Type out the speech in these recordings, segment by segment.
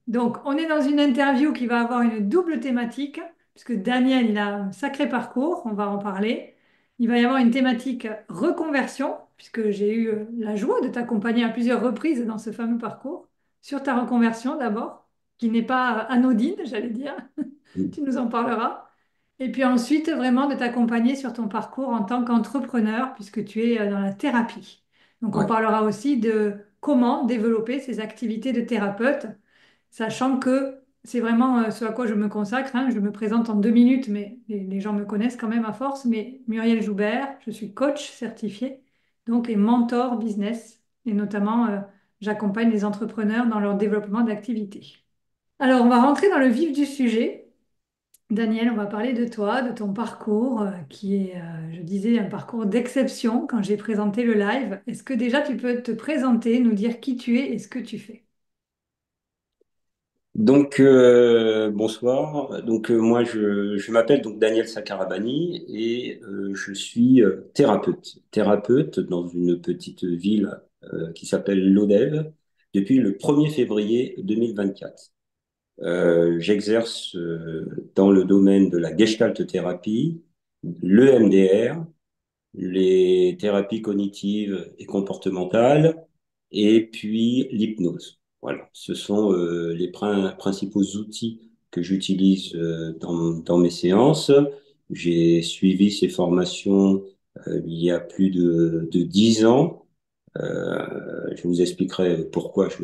Donc, on est dans une interview qui va avoir une double thématique, puisque Daniel, il a un sacré parcours, on va en parler. Il va y avoir une thématique reconversion, puisque j'ai eu la joie de t'accompagner à plusieurs reprises dans ce fameux parcours, sur ta reconversion d'abord, qui n'est pas anodine, j'allais dire. Tu nous en parleras. Et puis ensuite, vraiment de t'accompagner sur ton parcours en tant qu'entrepreneur, puisque tu es dans la thérapie. Donc, on Ouais, parlera aussi de comment développer ces activités de thérapeute, sachant que c'est vraiment ce à quoi je me consacre, hein. Je me présente en 2 minutes, mais les gens me connaissent quand même à force. Mais Muriel Joubert, je suis coach certifié, donc et mentor business. Et notamment, j'accompagne les entrepreneurs dans leur développement d'activités. Alors, on va rentrer dans le vif du sujet. Daniel, on va parler de toi, de ton parcours, qui est, je disais, un parcours d'exception quand j'ai présenté le live. Est-ce que déjà tu peux te présenter, nous dire qui tu es et ce que tu fais? donc bonsoir. Moi je m'appelle donc Daniel Sakarabani et je suis thérapeute dans une petite ville qui s'appelle Lodève depuis le 1er février 2024. J'exerce dans le domaine de la gestalt thérapie, l'EMDR, les thérapies cognitives et comportementales, et puis l'hypnose. Voilà, ce sont les principaux outils que j'utilise dans mes séances. J'ai suivi ces formations il y a plus de 10 ans. Je vous expliquerai pourquoi je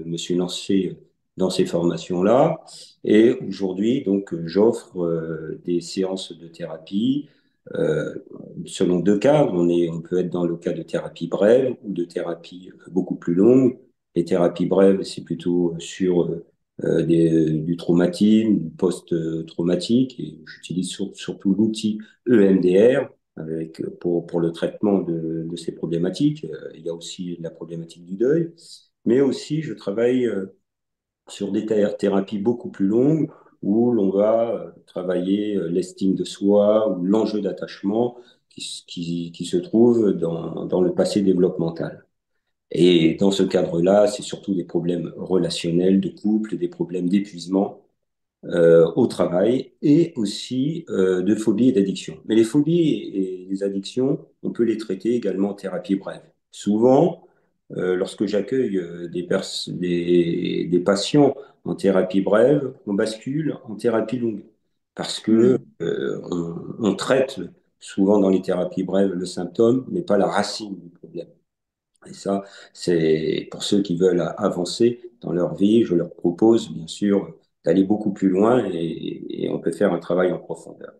me suis lancé dans ces formations-là. Et aujourd'hui, donc, j'offre des séances de thérapie euh, selon deux cas. On peut être dans le cas de thérapie brève ou de thérapie beaucoup plus longue. Les thérapies brèves, c'est plutôt sur du traumatisme, du post-traumatique. Et j'utilise surtout l'outil EMDR pour le traitement de ces problématiques. Il y a aussi la problématique du deuil, mais aussi je travaille sur des thérapies beaucoup plus longues où l'on va travailler l'estime de soi ou l'enjeu d'attachement qui se trouve dans le passé développemental. Et dans ce cadre-là, c'est surtout des problèmes relationnels, de couple, des problèmes d'épuisement au travail et aussi de phobies et d'addictions. Mais les phobies et les addictions, on peut les traiter également en thérapie brève. Souvent, lorsque j'accueille des patients en thérapie brève, on bascule en thérapie longue parce que Hmm. on traite souvent dans les thérapies brèves le symptôme, mais pas la racine du problème. Et ça, c'est pour ceux qui veulent avancer dans leur vie, je leur propose bien sûr d'aller beaucoup plus loin et on peut faire un travail en profondeur.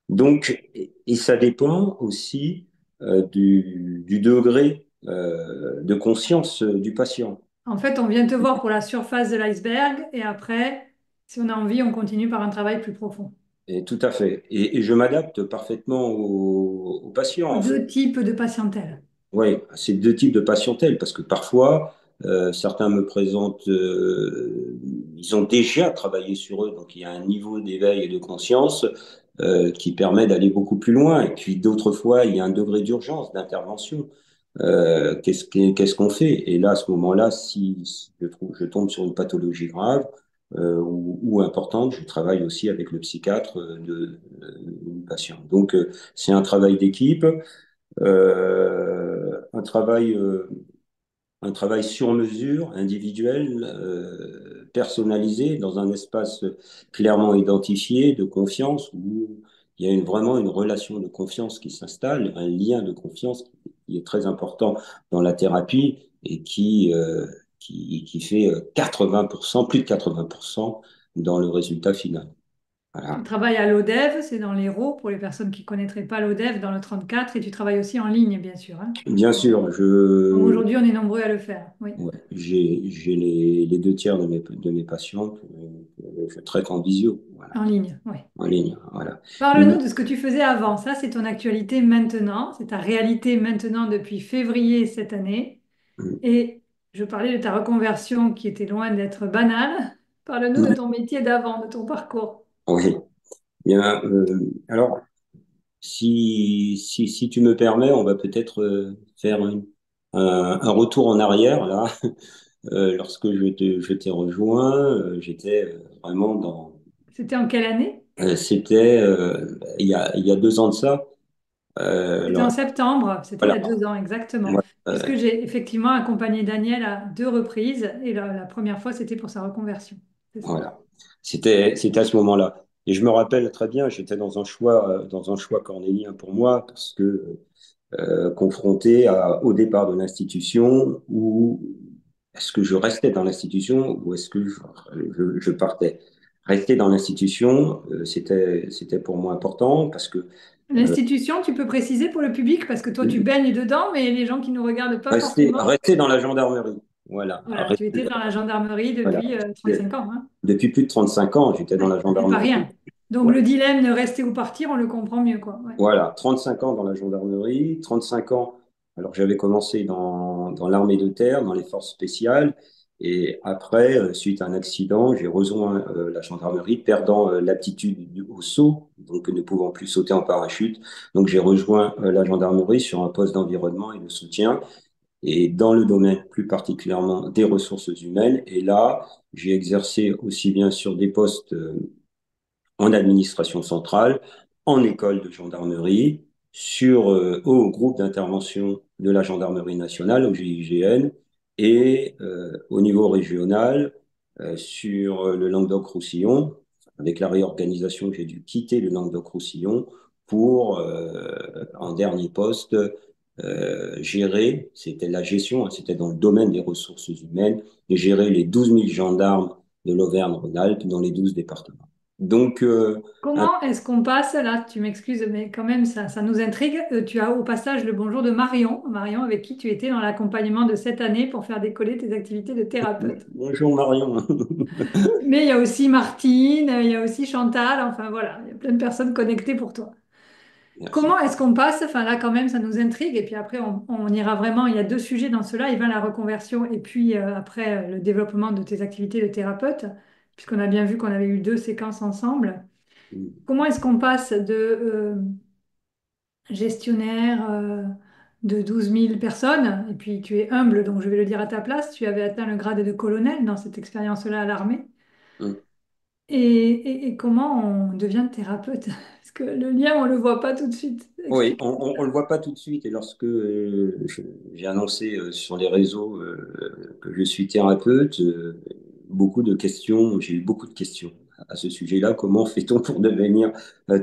Donc, et ça dépend aussi du degré de conscience du patient. En fait, on vient te voir pour la surface de l'iceberg et après, si on a envie, on continue par un travail plus profond. Et tout à fait. Et je m'adapte parfaitement aux patients, Aux en fait. deux types de patientèle. Oui, c'est deux types de patientèle, parce que parfois, certains me présentent, ils ont déjà travaillé sur eux, donc il y a un niveau d'éveil et de conscience qui permet d'aller beaucoup plus loin. Et puis d'autres fois, il y a un degré d'urgence, d'intervention. Qu'est-ce qu'on fait? Et là, à ce moment-là, si je tombe sur une pathologie grave ou importante, je travaille aussi avec le psychiatre du patient. Donc, c'est un travail d'équipe euh, un travail, euh, un travail sur mesure, individuel, personnalisé, dans un espace clairement identifié, de confiance, où il y a vraiment une relation de confiance qui s'installe, un lien de confiance qui est très important dans la thérapie et qui fait 80%, plus de 80% dans le résultat final. Tu Voilà. travailles à l'ODEV, c'est dans l'Hérault, pour les personnes qui ne connaîtraient pas l'ODEV, dans le 34, et tu travailles aussi en ligne, bien sûr, hein. Bien sûr, Comme aujourd'hui, on est nombreux à le faire, oui, ouais, j'ai les deux tiers de mes patients que je traite en visio, voilà, en ligne, oui. en ligne, voilà. Parle-nous Mais, de ce que tu faisais avant. Ça, c'est ton actualité maintenant, c'est ta réalité maintenant depuis février cette année. Et je parlais de ta reconversion qui était loin d'être banale. Parle-nous de ton métier d'avant, de ton parcours. oui, bien, alors, si tu me permets, on va peut-être faire un retour en arrière, là. lorsque je t'ai rejoint, j'étais vraiment dans. C'était en quelle année? C'était il y a 2 ans de ça. C'était en Alors, septembre, c'était il y voilà. a 2 ans exactement, Ouais, puisque j'ai effectivement accompagné Daniel à 2 reprises et la première fois c'était pour sa reconversion. C'est ça. voilà. C'était à ce moment-là. Et je me rappelle très bien, j'étais dans un choix cornélien pour moi, parce que confronté au départ de l'institution, où est-ce que je restais dans l'institution ou est-ce que je partais. Rester dans l'institution, c'était pour moi important parce que euh, L'institution, tu peux préciser pour le public, parce que toi tu baignes dedans, mais les gens qui nous regardent pas forcément. rester dans la gendarmerie. Voilà. Voilà, tu étais dans la gendarmerie Voilà. depuis 35 ans, hein. Depuis plus de 35 ans, j'étais dans Ouais, la c'est pas gendarmerie. rien. Donc Ouais. le dilemme de rester ou partir, on le comprend mieux, quoi. Ouais. Voilà, 35 ans dans la gendarmerie, 35 ans. Alors j'avais commencé dans l'armée de terre, dans les forces spéciales, et après, suite à un accident, j'ai rejoint la gendarmerie, perdant l'aptitude au saut, donc ne pouvant plus sauter en parachute. Donc j'ai rejoint la gendarmerie sur un poste d'environnement et de soutien, et dans le domaine plus particulièrement des ressources humaines. Et là, j'ai exercé aussi bien sur des postes en administration centrale, en école de gendarmerie, au groupe d'intervention de la gendarmerie nationale, au GIGN, et au niveau régional, sur le Languedoc-Roussillon. Avec la réorganisation, j'ai dû quitter le Languedoc-Roussillon pour, en dernier poste, gérer, c'était la gestion, hein, c'était dans le domaine des ressources humaines, et gérer les 12 000 gendarmes de l'Auvergne-Rhône-Alpes dans les 12 départements. Donc, un- Comment est-ce qu'on passe, là, tu m'excuses, mais quand même, ça nous intrigue. Tu as au passage le bonjour de Marion, Marion avec qui tu étais dans l'accompagnement de cette année pour faire décoller tes activités de thérapeute. bonjour Marion. Mais il y a aussi Martine, il y a aussi Chantal, enfin voilà, il y a plein de personnes connectées pour toi. Merci. Comment est-ce qu'on passe? Enfin là, quand même, ça nous intrigue. Et puis après, on ira vraiment. Il y a deux sujets dans cela. Il va la reconversion et puis après le développement de tes activités de thérapeute, puisqu'on a bien vu qu'on avait eu 2 séquences ensemble. Comment est-ce qu'on passe de gestionnaire de 12 000 personnes, et puis tu es humble, donc je vais le dire à ta place, tu avais atteint le grade de colonel dans cette expérience-là à l'armée. Et comment on devient thérapeute? Parce que le lien, on ne le voit pas tout de suite. Oui, Explique. on le voit pas tout de suite. Et lorsque j'ai annoncé sur les réseaux que je suis thérapeute, j'ai eu beaucoup de questions à ce sujet-là. Comment fait-on pour devenir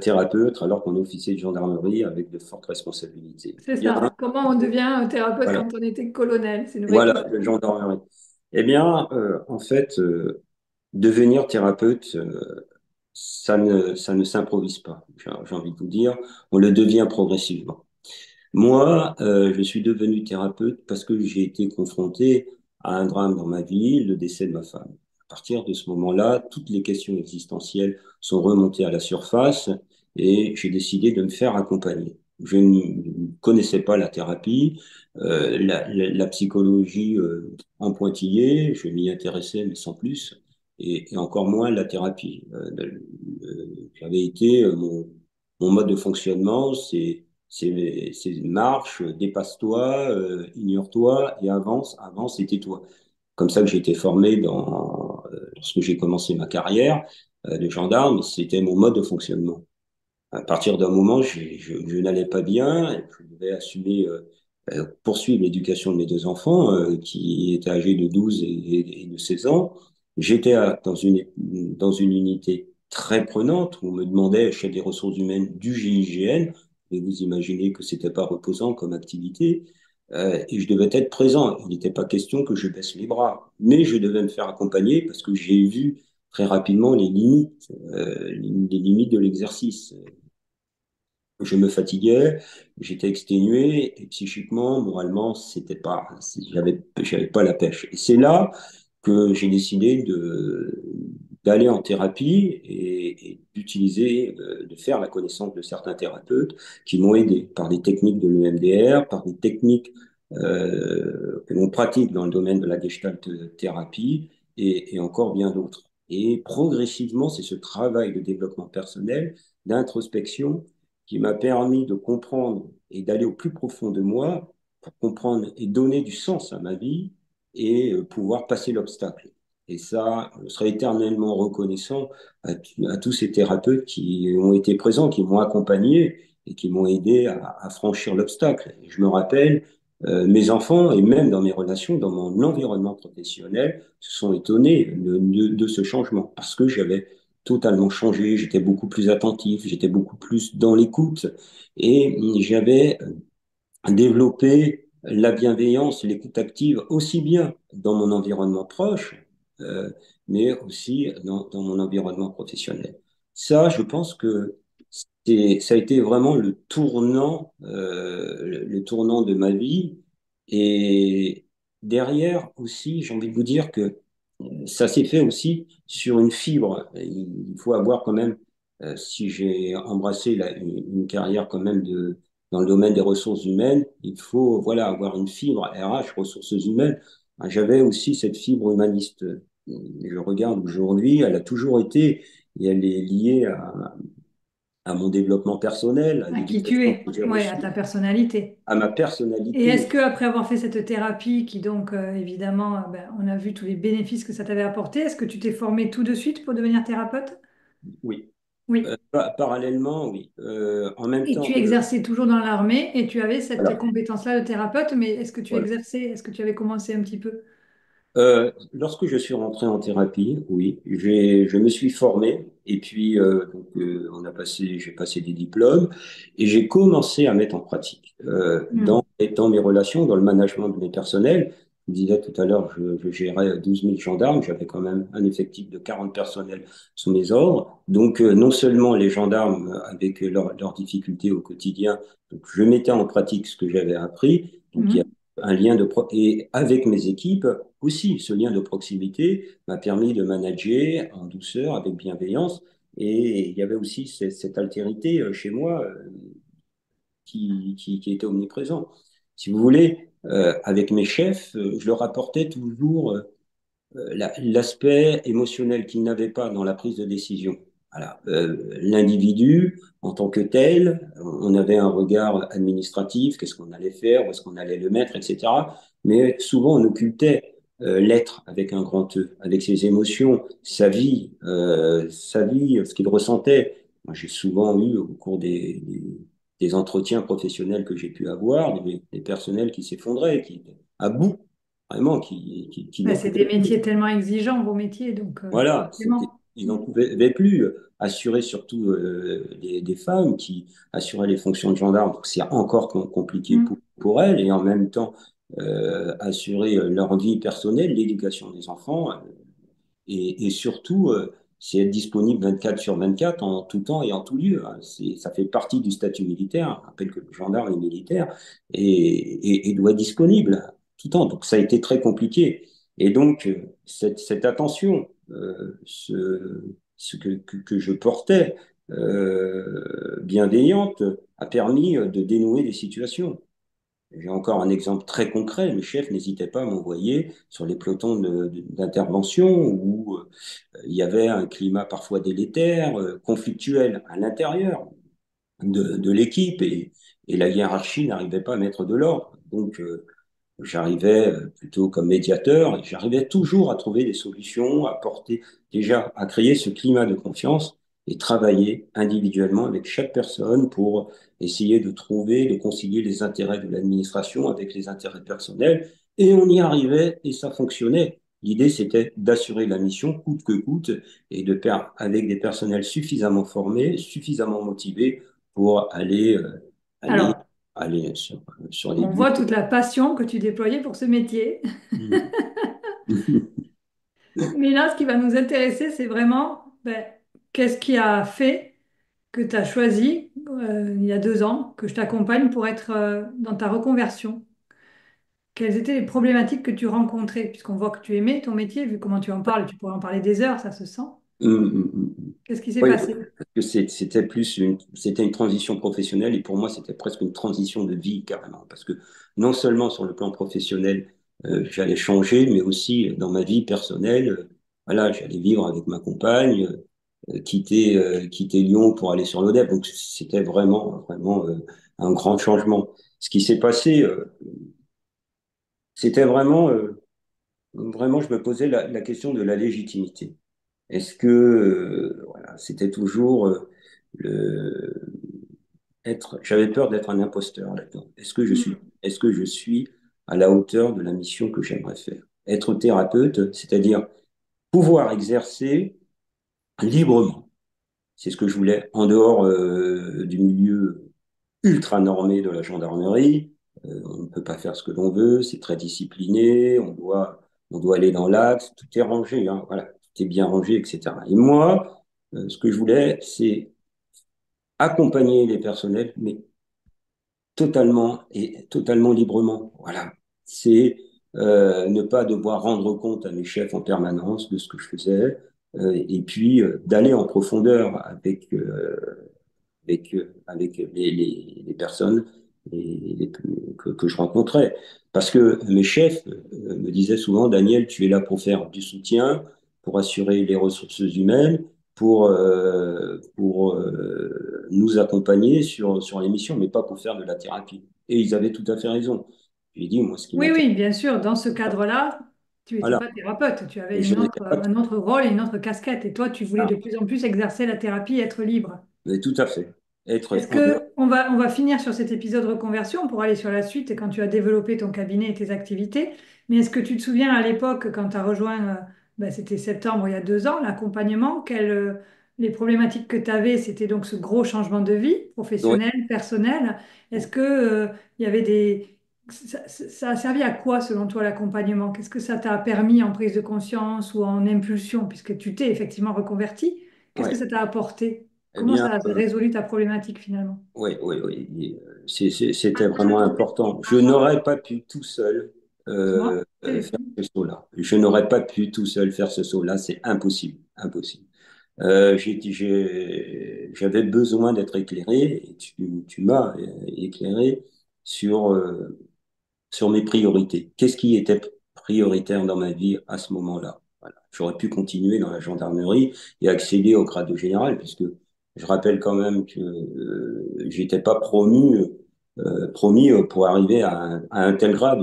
thérapeute alors qu'on est officier de gendarmerie avec de fortes responsabilités? Eh C'est bien, ça. Comment on devient un thérapeute voilà, quand on était colonel? C'est une vraie voilà, le question. gendarmerie. Eh bien, en fait, devenir thérapeute, ça ne s'improvise pas. J'ai envie de vous dire, on le devient progressivement. Moi, je suis devenu thérapeute parce que j'ai été confronté à un drame dans ma vie, le décès de ma femme. À partir de ce moment-là, toutes les questions existentielles sont remontées à la surface et j'ai décidé de me faire accompagner. Je ne connaissais pas la thérapie, la psychologie en pointillé, je m'y intéressais mais sans plus, et encore moins la thérapie. J'avais été mon mode de fonctionnement, c'est marche, dépasse-toi, ignore-toi et avance, avance et tais-toi. Comme ça que j'ai été formé lorsque j'ai commencé ma carrière de gendarme, c'était mon mode de fonctionnement. À partir d'un moment, je n'allais pas bien, et je devais assumer, poursuivre l'éducation de mes 2 enfants, qui étaient âgés de 12 et de 16 ans. J'étais dans une unité très prenante, où on me demandait, chef des ressources humaines du GIGN, et vous imaginez que c'était pas reposant comme activité, et je devais être présent. Il n'était pas question que je baisse les bras, mais je devais me faire accompagner parce que j'ai vu très rapidement les limites de l'exercice. Je me fatiguais, j'étais exténué et psychiquement, moralement, j'avais pas la pêche. Et c'est là que j'ai décidé d'aller en thérapie et d'utiliser, de faire la connaissance de certains thérapeutes qui m'ont aidé par des techniques de l'EMDR, par des techniques que l'on pratique dans le domaine de la gestalt thérapie et encore bien d'autres. Et progressivement, c'est ce travail de développement personnel, d'introspection, qui m'a permis de comprendre et d'aller au plus profond de moi pour comprendre et donner du sens à ma vie et pouvoir passer l'obstacle. Et ça, je serai éternellement reconnaissant à tous ces thérapeutes qui ont été présents, qui m'ont accompagné et qui m'ont aidé à franchir l'obstacle. Et je me rappelle, mes enfants et même dans mes relations, dans mon environnement professionnel, se sont étonnés de ce changement parce que j'avais totalement changé, j'étais beaucoup plus attentif, j'étais beaucoup plus dans l'écoute et j'avais développer la bienveillance, l'écoute active, aussi bien dans mon environnement proche, euh, mais aussi dans mon environnement professionnel. Ça, je pense que ça a été vraiment le tournant de ma vie. Et derrière aussi, j'ai envie de vous dire que ça s'est fait aussi sur une fibre. Il faut avoir quand même, si j'ai embrassé une carrière quand même dans le domaine des ressources humaines, il faut voilà avoir une fibre RH, ressources humaines. J'avais aussi cette fibre humaniste. Je regarde aujourd'hui, elle a toujours été et elle est liée à mon développement personnel, à À qui tu l'éducation que es, j'ai ouais, à reçue, ta personnalité. à ma Et est-ce personnalité. que après avoir fait cette thérapie, qui donc évidemment, ben, on a vu tous les bénéfices que ça t'avait apporté, est-ce que tu t'es formé tout de suite pour devenir thérapeute? Oui. Oui. Parallèlement, oui. En même Et tu temps, exerçais toujours dans l'armée et tu avais cette voilà. compétence-là de thérapeute, mais est-ce que tu Voilà. exerçais, est-ce que tu avais commencé un petit peu? Lorsque je suis rentré en thérapie, oui, je me suis formé et puis j'ai passé des diplômes et j'ai commencé à mettre en pratique Hmm. dans mes relations, dans le management de mes personnels. Je disais tout à l'heure, je gérais 12 000 gendarmes, j'avais quand même un effectif de 40 personnels sous mes ordres. Donc non seulement les gendarmes avec leurs difficultés au quotidien, donc je mettais en pratique ce que j'avais appris. Donc il y a Mhm. un et avec mes équipes aussi, ce lien de proximité m'a permis de manager en douceur, avec bienveillance. Et il y avait aussi cette altérité chez moi qui était omniprésent. Si vous voulez, avec mes chefs, je leur apportais toujours l'aspect émotionnel qu'ils n'avaient pas dans la prise de décision. Voilà. L'individu, en tant que tel, on avait un regard administratif, qu'est-ce qu'on allait faire, où est-ce qu'on allait le mettre, etc. Mais souvent, on occultait l'être avec un grand E, avec ses émotions, sa vie, ce qu'il ressentait. Moi, j'ai souvent eu, au cours des entretiens professionnels que j'ai pu avoir, des personnels qui s'effondraient, qui étaient à bout vraiment qui Ben, n'en c'est des pouvaient métiers plus. tellement exigeants, vos métiers, donc Voilà, forcément. ils n'en Hmm. pouvaient plus assurer surtout des femmes qui assuraient les fonctions de gendarme. Donc c'est encore compliqué Hmm. pour elles et en même temps assurer leur vie personnelle, l'éducation des enfants et surtout c'est être disponible 24 sur 24 en tout temps et en tout lieu. Hein. Ça fait partie du statut militaire. Je rappelle que le gendarme est militaire et doit être disponible tout le temps. Donc ça a été très compliqué. Et donc cette attention, ce que je portais bienveillante, a permis de dénouer des situations. J'ai encore un exemple très concret. Mes chefs n'hésitaient pas à m'envoyer sur les pelotons d'intervention où il y avait un climat parfois délétère, conflictuel à l'intérieur de l'équipe et la hiérarchie n'arrivait pas à mettre de l'ordre. Donc, j'arrivais plutôt comme médiateur et j'arrivais toujours à trouver des solutions, à porter, déjà à créer ce climat de confiance et travailler individuellement avec chaque personne pour essayer de trouver, de concilier les intérêts de l'administration avec les intérêts personnels. Et on y arrivait et ça fonctionnait. L'idée, c'était d'assurer la mission coûte que coûte et de faire avec des personnels suffisamment formés, suffisamment motivés pour aller, Alors, aller sur les on buts. voit toute la passion que tu déployais pour ce métier. Mm. Mais là, ce qui va nous intéresser, c'est vraiment ben, qu'est-ce qui a fait que tu as choisi, il y a 2 ans, que je t'accompagne pour être dans ta reconversion. Quelles étaient les problématiques que tu rencontrais? Puisqu'on voit que tu aimais ton métier, vu comment tu en parles, tu pourrais en parler des heures, ça se sent. Mm. Qu'est-ce qui s'est Oui, passé? parce que c'était une transition professionnelle et pour moi, c'était presque une transition de vie carrément. Parce que non seulement sur le plan professionnel, j'allais changer, mais aussi dans ma vie personnelle, voilà, j'allais vivre avec ma compagne, quitter Lyon pour aller sur l'Odève. Donc, c'était vraiment un grand changement. Ce qui s'est passé, c'était vraiment vraiment, je me posais la question de la légitimité. Est-ce que, voilà, c'était toujours le, j'avais peur d'être un imposteur là-dedans. Hmm. Est-ce que je suis à la hauteur de la mission que j'aimerais faire? Être thérapeute, c'est-à-dire pouvoir exercer librement. C'est ce que je voulais en dehors du milieu ultra normé de la gendarmerie. On ne peut pas faire ce que l'on veut, c'est très discipliné, on doit aller dans l'axe, tout est rangé, hein, voilà, tout est bien rangé, etc. Et moi, ce que je voulais, c'est accompagner les personnels, mais totalement et totalement librement. Voilà. C'est ne pas devoir rendre compte à mes chefs en permanence de ce que je faisais, et puis d'aller en profondeur avec les personnes que je rencontrais. Parce que mes chefs me disaient souvent, Daniel, tu es là pour faire du soutien, pour assurer les ressources humaines, pour nous accompagner sur les missions, mais pas pour faire de la thérapie. Et ils avaient tout à fait raison. J'ai dit, moi, ce qui Oui, m'intéresse, oui, bien sûr. Dans ce cadre-là, tu n'étais voilà. pas thérapeute. Tu avais Et je n'étais pas, un autre rôle et une autre casquette. Et toi, tu voulais de voilà. plus en plus exercer la thérapie et être libre. Mais tout à fait. Être Est-ce en dehors. que on va finir sur cet épisode reconversion pour aller sur la suite et quand tu as développé ton cabinet et tes activités. Mais est-ce que tu te souviens à l'époque, quand tu as rejoint, ben, c'était septembre il y a 2 ans, l'accompagnement, les problématiques que tu avais, c'était donc ce gros changement de vie Ouais. professionnel, personnel. Est-ce que, il y avait ça a servi à quoi selon toi l'accompagnement? Qu'est-ce que ça t'a permis en prise de conscience ou en impulsion, puisque tu t'es effectivement reconverti? Qu'est-ce que Ouais. ça t'a apporté? Eh Comment bien, ça a résolu ta problématique finalement? oui, oui, oui. C'était vraiment important. Je n'aurais pas pu tout seul Dis-moi. faire ce saut-là. Je n'aurais pas pu tout seul faire ce saut-là. C'est impossible, impossible. J'avais besoin d'être éclairé et tu m'as éclairé sur, sur mes priorités. Qu'est-ce qui était prioritaire dans ma vie à ce moment-là? Voilà. J'aurais pu continuer dans la gendarmerie et accéder au grade de général, puisque je rappelle quand même que j'étais pas promis pour arriver à un tel grade.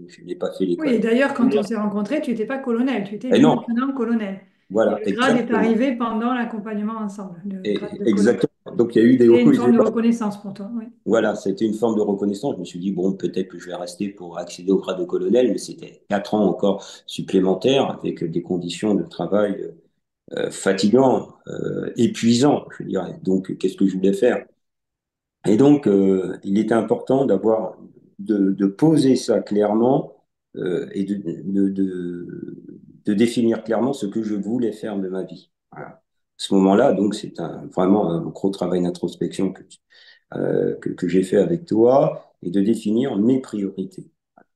Je n'ai pas fait Oui, l'école. et d'ailleurs, quand on s'est rencontrés, tu n'étais pas colonel, tu étais Et non, lieutenant-colonel. Et voilà, le grade est exactement. arrivé pendant l'accompagnement ensemble, le grade de colonel. Exactement. Donc il y a eu des C'était hauts une et des forme de bas. reconnaissance pour toi, oui. Voilà, c'était une forme de reconnaissance. Je me suis dit, bon, peut-être que je vais rester pour accéder au grade de colonel, mais c'était 4 ans encore supplémentaires avec des conditions de travail fatigants, épuisants, je dirais. Donc, qu'est-ce que je voulais faire? Et donc, il était important de poser ça clairement et de définir clairement ce que je voulais faire de ma vie. Voilà. À ce moment-là, donc, vraiment un gros travail d'introspection que j'ai fait avec toi et de définir mes priorités.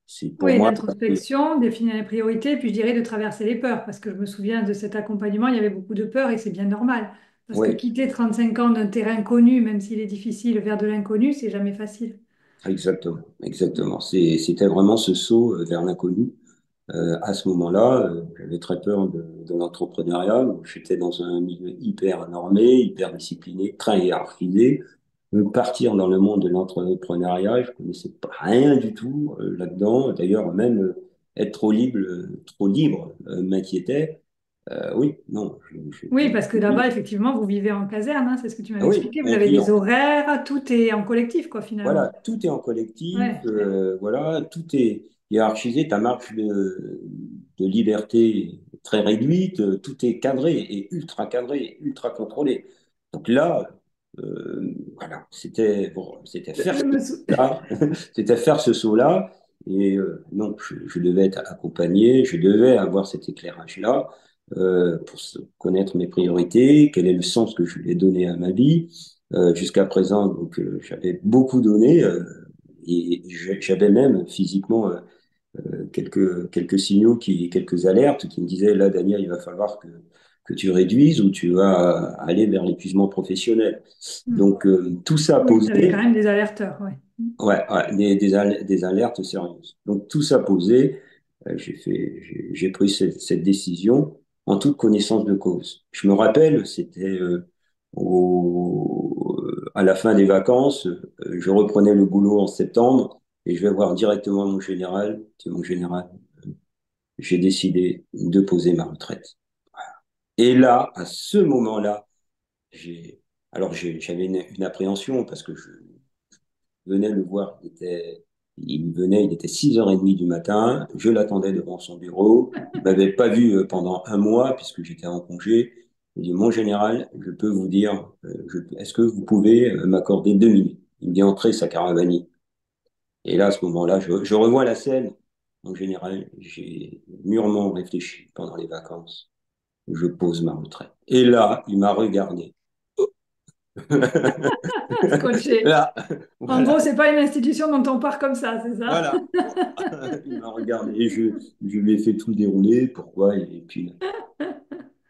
C'est pour Oui, moi, d'introspection, définir les priorités, puis je dirais de traverser les peurs, parce que je me souviens de cet accompagnement, il y avait beaucoup de peurs et c'est bien normal. Parce que oui, quitter 35 ans d'un terrain connu, même s'il est difficile, vers de l'inconnu, c'est jamais facile. exactement, exactement. C'était vraiment ce saut vers l'inconnu. À ce moment-là, j'avais très peur de l'entrepreneuriat. J'étais dans un milieu hyper normé, hyper discipliné, très hiérarchisé. Partir dans le monde de l'entrepreneuriat, je connaissais pas rien du tout là-dedans. D'ailleurs, même être trop libre m'inquiétait. Oui, non, Oui, parce que là-bas, effectivement, vous vivez en caserne, hein, c'est ce que tu ah m'avais oui, expliqué. Vous on avez vit des horaires, tout est en collectif, quoi, finalement. voilà, tout est en collectif, Ouais. voilà, tout est hiérarchisé, ta marge de liberté est très réduite, tout est cadré, ultra contrôlé. Donc là, voilà, c'était bon, c'était faire ce saut-là, c'était faire ce saut-là, et non, je devais être accompagné, je devais avoir cet éclairage-là pour connaître mes priorités, quel est le sens que je vais donner à ma vie. Jusqu'à présent, donc, j'avais beaucoup donné et j'avais même physiquement quelques signaux, quelques alertes qui me disaient, là, Daniel, il va falloir que tu réduises ou tu vas aller vers l'épuisement professionnel. Hmm. Donc, tout ça Oui, posé, tu avais quand même des alerteurs, ouais. ouais, ouais, des alertes sérieuses. Donc, tout ça posé, j'ai pris cette décision en toute connaissance de cause. Je me rappelle, c'était à la fin des vacances, je reprenais le boulot en septembre et je vais voir directement mon général, c'est mon général. j'ai décidé de poser ma retraite. Et là, à ce moment-là, j'ai, j'avais une appréhension parce que je venais le voir, il était 6h30 du matin, je l'attendais devant son bureau, il m'avait pas vu pendant un mois puisque j'étais en congé. Il dit, mon général, je peux vous dire, est-ce que vous pouvez m'accorder 2 minutes? Il me dit, entrez, sa caravanie. Et là, à ce moment-là, je revois la scène. En général, j'ai mûrement réfléchi pendant les vacances. Je pose ma retraite. Et là, il m'a regardé. Scotché. Là, En gros, voilà, c'est pas une institution dont on part comme ça, c'est ça? voilà. Il m'a regardé. Et je lui ai fait tout dérouler. Pourquoi? Et puis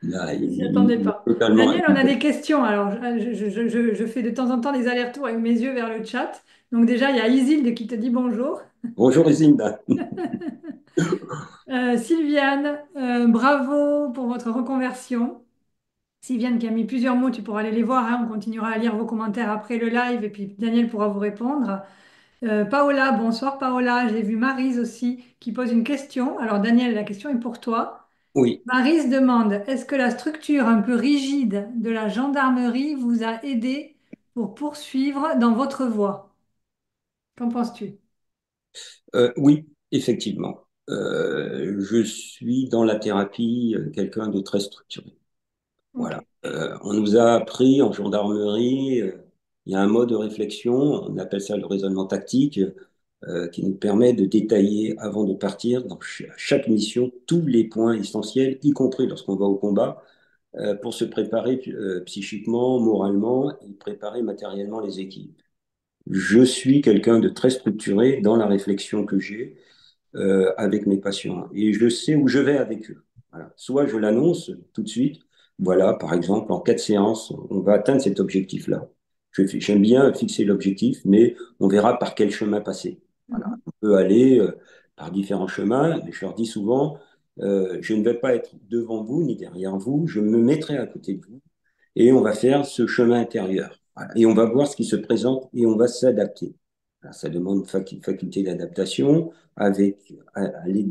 là, Il s'y attendait il a pas. totalement. Daniel, on a des questions. Alors, je fais de temps en temps des allers-retours avec mes yeux vers le chat. Donc déjà, il y a Isilde qui te dit bonjour. Bonjour, Isinda. Sylviane, bravo pour votre reconversion. Sylviane qui a mis plusieurs mots, tu pourras aller les voir, hein. On continuera à lire vos commentaires après le live et puis Daniel pourra vous répondre. Paola, bonsoir Paola. J'ai vu Maryse aussi qui pose une question. Alors Daniel, la question est pour toi. Oui. Maryse demande, est-ce que la structure un peu rigide de la gendarmerie vous a aidé pour poursuivre dans votre voie? Qu'en penses-tu? Oui, effectivement. Je suis dans la thérapie quelqu'un de très structuré. Ok. Voilà. On nous a appris en gendarmerie, il y a un mode de réflexion, on appelle ça le raisonnement tactique, qui nous permet de détailler avant de partir dans chaque mission tous les points essentiels, y compris lorsqu'on va au combat, pour se préparer psychiquement, moralement et préparer matériellement les équipes. Je suis quelqu'un de très structuré dans la réflexion que j'ai avec mes patients et je sais où je vais avec eux. Voilà. Soit je l'annonce tout de suite, voilà, par exemple, en 4 séances, on va atteindre cet objectif-là. J'aime bien fixer l'objectif, mais on verra par quel chemin passer. Voilà. Mhm. On peut aller par différents chemins, mais je leur dis souvent, je ne vais pas être devant vous ni derrière vous, je me mettrai à côté de vous et on va faire ce chemin intérieur. Voilà. Et on va voir ce qui se présente et on va s'adapter. Alors, ça demande une faculté d'adaptation avec aller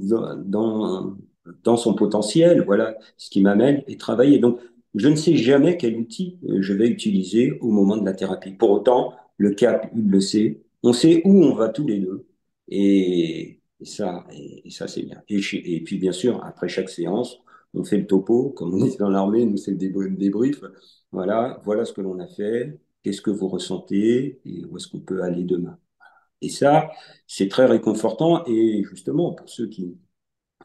dans son potentiel, voilà ce qui m'amène et travailler. Donc, je ne sais jamais quel outil je vais utiliser au moment de la thérapie. Pour autant, le cap, il le sait. On sait où on va tous les deux. Et ça c'est bien. Et puis, bien sûr, après chaque séance, on fait le topo, comme on dit dans l'armée, nous c'est le débrief. Voilà ce que l'on a fait, qu'est-ce que vous ressentez et où est-ce qu'on peut aller demain. Et ça, c'est très réconfortant et justement, pour ceux qui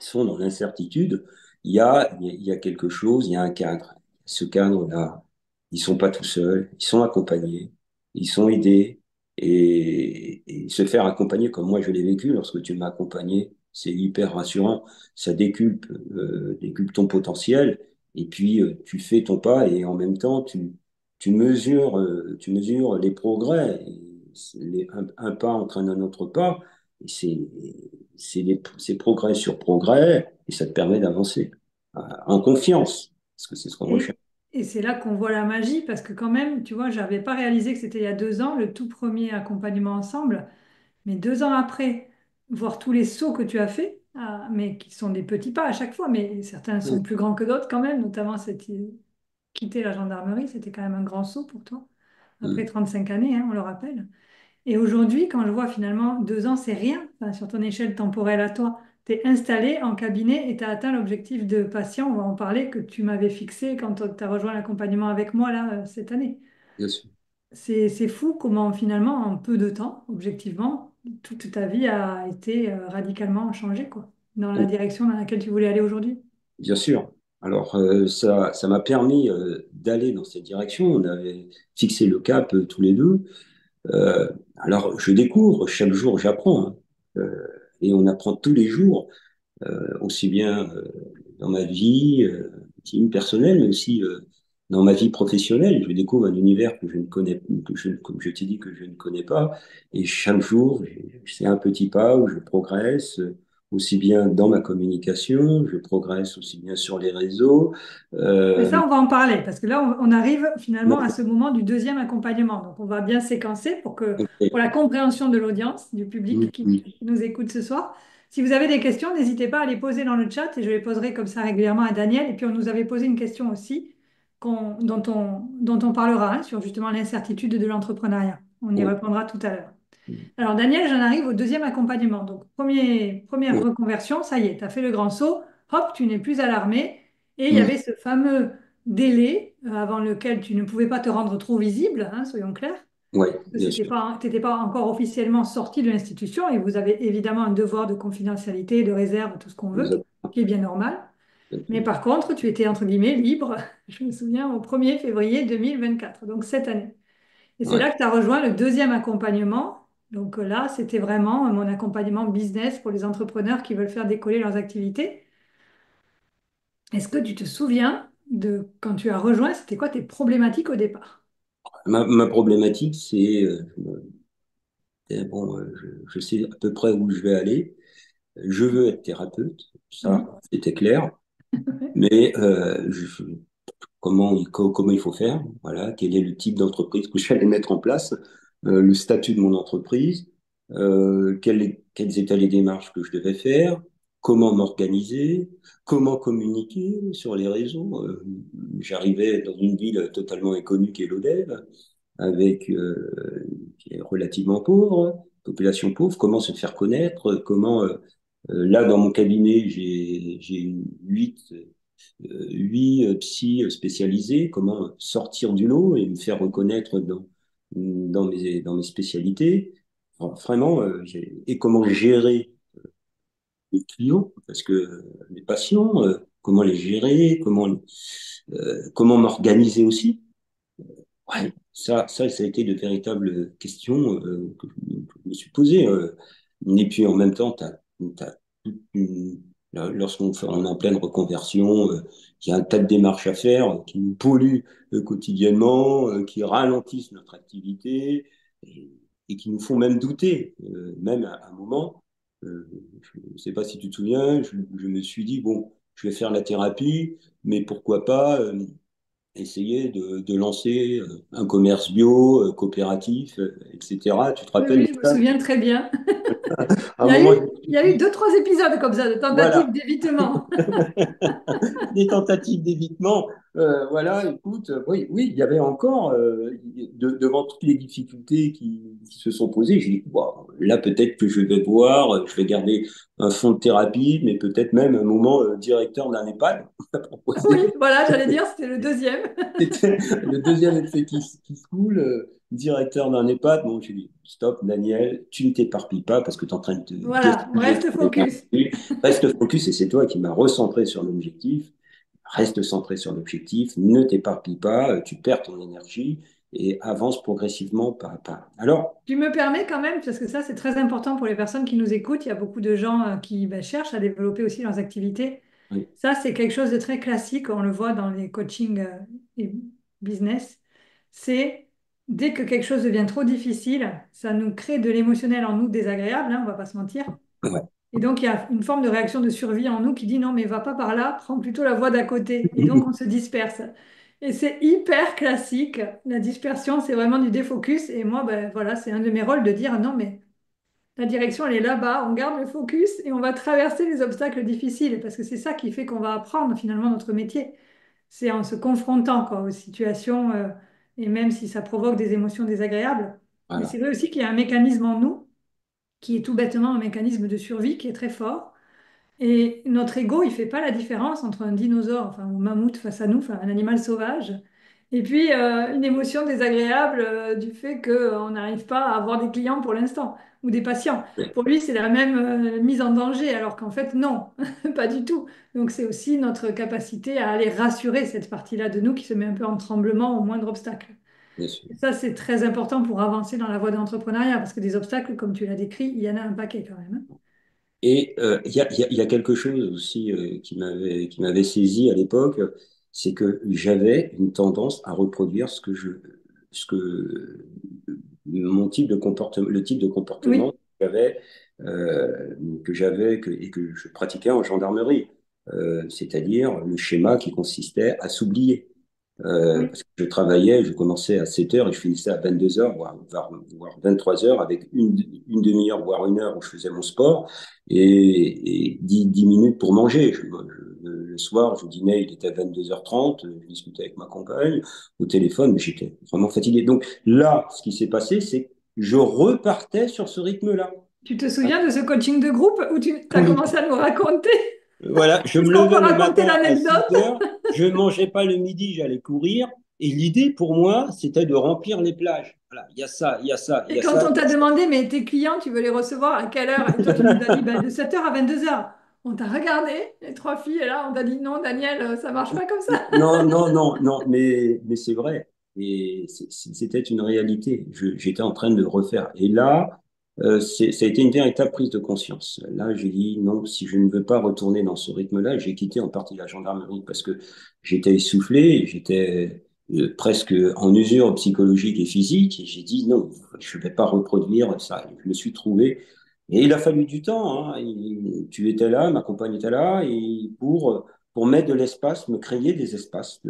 sont dans l'incertitude, il y a quelque chose, il y a un cadre. Ce cadre-là, ils sont pas tout seuls, ils sont accompagnés, ils sont aidés et se faire accompagner comme moi je l'ai vécu lorsque tu m'as accompagné, c'est hyper rassurant. Ça décuple ton potentiel et puis tu fais ton pas et en même temps tu mesures les progrès. Et un pas entraîne un autre pas. Et c'est progrès sur progrès et ça te permet d'avancer en confiance, parce que c'est ce qu'on recherche. Et, et c'est là qu'on voit la magie, parce que quand même, tu vois, j'avais pas réalisé que c'était il y a 2 ans, le tout premier accompagnement ensemble, mais 2 ans après, voir tous les sauts que tu as fait, mais qui sont des petits pas à chaque fois, mais certains sont plus grands que d'autres quand même, notamment quitter la gendarmerie, c'était quand même un grand saut pour toi, après Mm. 35 années, hein, on le rappelle. Et aujourd'hui, quand je vois finalement 2 ans, c'est rien, enfin, sur ton échelle temporelle à toi, tu es installé en cabinet et tu as atteint l'objectif de patient, on va en parler, que tu m'avais fixé quand tu as rejoint l'accompagnement avec moi là, cette année. Bien sûr. C'est fou comment finalement, en peu de temps, objectivement, toute ta vie a été radicalement changée, quoi, dans la direction dans laquelle tu voulais aller aujourd'hui. Bien sûr. Alors, ça m'a permis d'aller dans cette direction. On avait fixé le cap tous les deux. Alors, je découvre, chaque jour, j'apprends. Hein. Et on apprend tous les jours, aussi bien dans ma vie intime, personnelle, mais aussi dans ma vie professionnelle. Je découvre un univers que je ne connais, comme je t'ai dit, que je ne connais pas. Et chaque jour, c'est un petit pas où je progresse, aussi bien dans ma communication, je progresse aussi bien sur les réseaux. Mais Euh, ça, on va en parler, parce que là, on arrive finalement à ce moment du deuxième accompagnement. Donc, on va bien séquencer pour ok. la compréhension de l'audience, du public Mm, qui mm, nous écoute ce soir. Si vous avez des questions, n'hésitez pas à les poser dans le chat et je les poserai comme ça régulièrement à Daniel. Et puis on nous avait posé une question aussi dont on parlera hein, sur justement l'incertitude de l'entrepreneuriat. On y Oui, répondra tout à l'heure. Alors Daniel, j'en arrive au deuxième accompagnement. Donc première oui, reconversion, ça y est, tu as fait le grand saut, hop, tu n'es plus à l'armée. Et il y mm, avait ce fameux délai avant lequel tu ne pouvais pas te rendre trop visible, hein, soyons clairs oui, que bien c'était sûr. pas, t'étais pas encore officiellement sorti de l'institution et vous avez évidemment un devoir de confidentialité, de réserve, tout ce qu'on veut, Exactement. qui est bien normal. Mais par contre, tu étais entre guillemets libre, je me souviens, au 1er février 2024, donc cette année. Et c'est Ouais. là que tu as rejoint le deuxième accompagnement. Donc là, c'était vraiment mon accompagnement business pour les entrepreneurs qui veulent faire décoller leurs activités. Est-ce que tu te souviens de quand tu as rejoint, c'était quoi tes problématiques au départ? Ma problématique, c'est, bon, je sais à peu près où je vais aller. Je veux être thérapeute, Oui. ça, c'était clair. Mais comment il faut faire? Voilà, quel est le type d'entreprise que je vais mettre en place? Le statut de mon entreprise? Quelles étaient les démarches que je devais faire? Comment m'organiser? Comment communiquer sur les réseaux? J'arrivais dans une ville totalement inconnue qui est Lodève, avec qui est relativement pauvre, population pauvre. Comment se faire connaître? Comment là, dans mon cabinet, j'ai huit psy spécialisés, comment sortir du lot et me faire reconnaître dans mes spécialités. Alors, vraiment, et comment gérer les clients, parce que les patients, comment les gérer, comment m'organiser aussi. Ouais, ça a été de véritables questions que je me suis posées. Et puis en même temps, toute on est en pleine reconversion, il y a un tas de démarches à faire qui nous polluent quotidiennement, qui ralentissent notre activité et, et qui nous font même douter. Même à un moment, euh, je ne sais pas si tu te souviens, je me suis dit, bon, je vais faire la thérapie, mais pourquoi pas essayer de lancer un commerce bio, coopératif, etc. Tu te Oui, rappelles oui, de je me ça? souviens très bien. À un moment, je me Il suis y a eu dit, deux, trois épisodes comme ça de tentatives voilà, d'évitement. des tentatives d'évitement. Voilà, écoute, oui, oui, il y avait encore, devant toutes les difficultés qui se sont posées, j'ai dit, bon, là, peut-être que je vais voir, je vais garder un fonds de thérapie, mais peut-être même un moment directeur d'un EHPAD, on m'a Oui, proposé. voilà, j'allais dire, c'était le deuxième. C'était le deuxième effet qui se coule, directeur d'un EHPAD. Bon, j'ai dit, stop, Daniel, tu ne t'éparpilles pas parce que tu es en train de te Voilà, on gaspiller reste ton focus. énergie. Reste focus et c'est toi qui m'as recentré sur l'objectif. Reste centré sur l'objectif, ne t'éparpille pas, tu perds ton énergie et avance progressivement pas à pas. Alors, Tu me permets quand même, parce que ça c'est très important pour les personnes qui nous écoutent, il y a beaucoup de gens qui cherchent à développer aussi leurs activités. oui, Ça c'est quelque chose de très classique, on le voit dans les coachings et business. C'est dès que quelque chose devient trop difficile, ça nous crée de l'émotionnel en nous désagréable, hein, on va pas se mentir. ouais. Et donc, il y a une forme de réaction de survie en nous qui dit non, mais va pas par là, prends plutôt la voie d'à côté. Et donc, on se disperse. Et c'est hyper classique. La dispersion, c'est vraiment du défocus. Et moi, ben, voilà, c'est un de mes rôles de dire non, mais la direction, elle est là-bas. On garde le focus et on va traverser les obstacles difficiles. Parce que c'est ça qui fait qu'on va apprendre finalement notre métier. C'est en se confrontant quoi, aux situations, et même si ça provoque des émotions désagréables. Mais c'est Voilà, vrai aussi qu'il y a un mécanisme en nous qui est tout bêtement un mécanisme de survie qui est très fort. Et notre ego, il fait pas la différence entre un dinosaure, enfin un mammouth face à nous, enfin un animal sauvage, et puis une émotion désagréable du fait qu'on n'arrive pas à avoir des clients pour l'instant ou des patients. Pour lui, c'est la même mise en danger, alors qu'en fait, non, pas du tout. Donc c'est aussi notre capacité à aller rassurer cette partie-là de nous qui se met un peu en tremblement au moindre obstacle. bien sûr. Et ça, c'est très important pour avancer dans la voie de l'entrepreneuriat, parce que des obstacles, comme tu l'as décrit, il y en a un paquet quand même. Hein. Et il y a quelque chose aussi qui m'avait saisi à l'époque, c'est que j'avais une tendance à reproduire ce que mon type de comportement, le type de comportement Oui. euh, et que je pratiquais en gendarmerie, c'est-à-dire le schéma qui consistait à s'oublier. Oui. parce que je travaillais, je commençais à 7 heures et je finissais à 22 heures, voire 23 heures, avec une demi-heure, voire une heure où je faisais mon sport et 10 minutes pour manger. Le soir, je dînais, il était à 22h30, je discutais avec ma compagne au téléphone, mais j'étais vraiment fatigué. Donc là, ce qui s'est passé, c'est que je repartais sur ce rythme-là. Tu te souviens de ce coaching de groupe où tu as Oui, commencé à nous raconter? voilà, je Est-ce me qu'on peut levais le raconter matin à l'anecdote? 6 heures, je ne mangeais pas le midi, j'allais courir. Et l'idée pour moi, c'était de remplir les plages. Voilà, il y a ça, il y a ça, il y Et a quand ça, on il y t'a a ça. demandé, mais tes clients, tu veux les recevoir à quelle heure? Et toi, tu nous as dit, ben, de 7h à 22h. On t'a regardé, les trois filles, et là, on t'a dit, non, Daniel, ça marche pas comme ça. Non, non, non, non, mais c'est vrai. Et c'était une réalité. J'étais en train de refaire. Et là, ça a été une véritable prise de conscience. Là, j'ai dit non, si je ne veux pas retourner dans ce rythme-là, j'ai quitté en partie la gendarmerie parce que j'étais essoufflé, j'étais presque en usure psychologique et physique. Et j'ai dit non, je ne vais pas reproduire ça. Je me suis trouvé. Et il a fallu du temps, hein. Tu étais là, ma compagne était là, et pour mettre de l'espace, me créer des espaces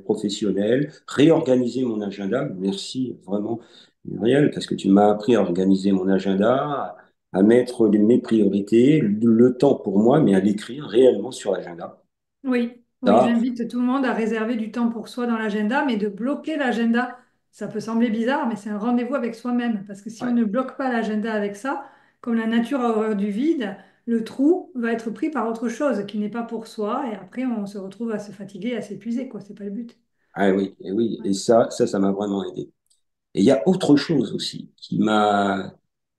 professionnels, réorganiser mon agenda. Merci vraiment, Muriel, parce que tu m'as appris à organiser mon agenda, à mettre mes priorités, le temps pour moi, mais à l'écrire réellement sur l'agenda. Oui, oui, Ça, j'invite tout le monde à réserver du temps pour soi dans l'agenda, mais de bloquer l'agenda. Ça peut sembler bizarre, mais c'est un rendez-vous avec soi-même. Parce que si on ouais. ne bloque pas l'agenda avec ça, comme la nature a horreur du vide, le trou va être pris par autre chose qui n'est pas pour soi. Et après, on se retrouve à se fatiguer, à s'épuiser, quoi. C'est pas le but. Ah oui, et oui, Ouais. et ça m'a vraiment aidé. Et il y a autre chose aussi qui m'a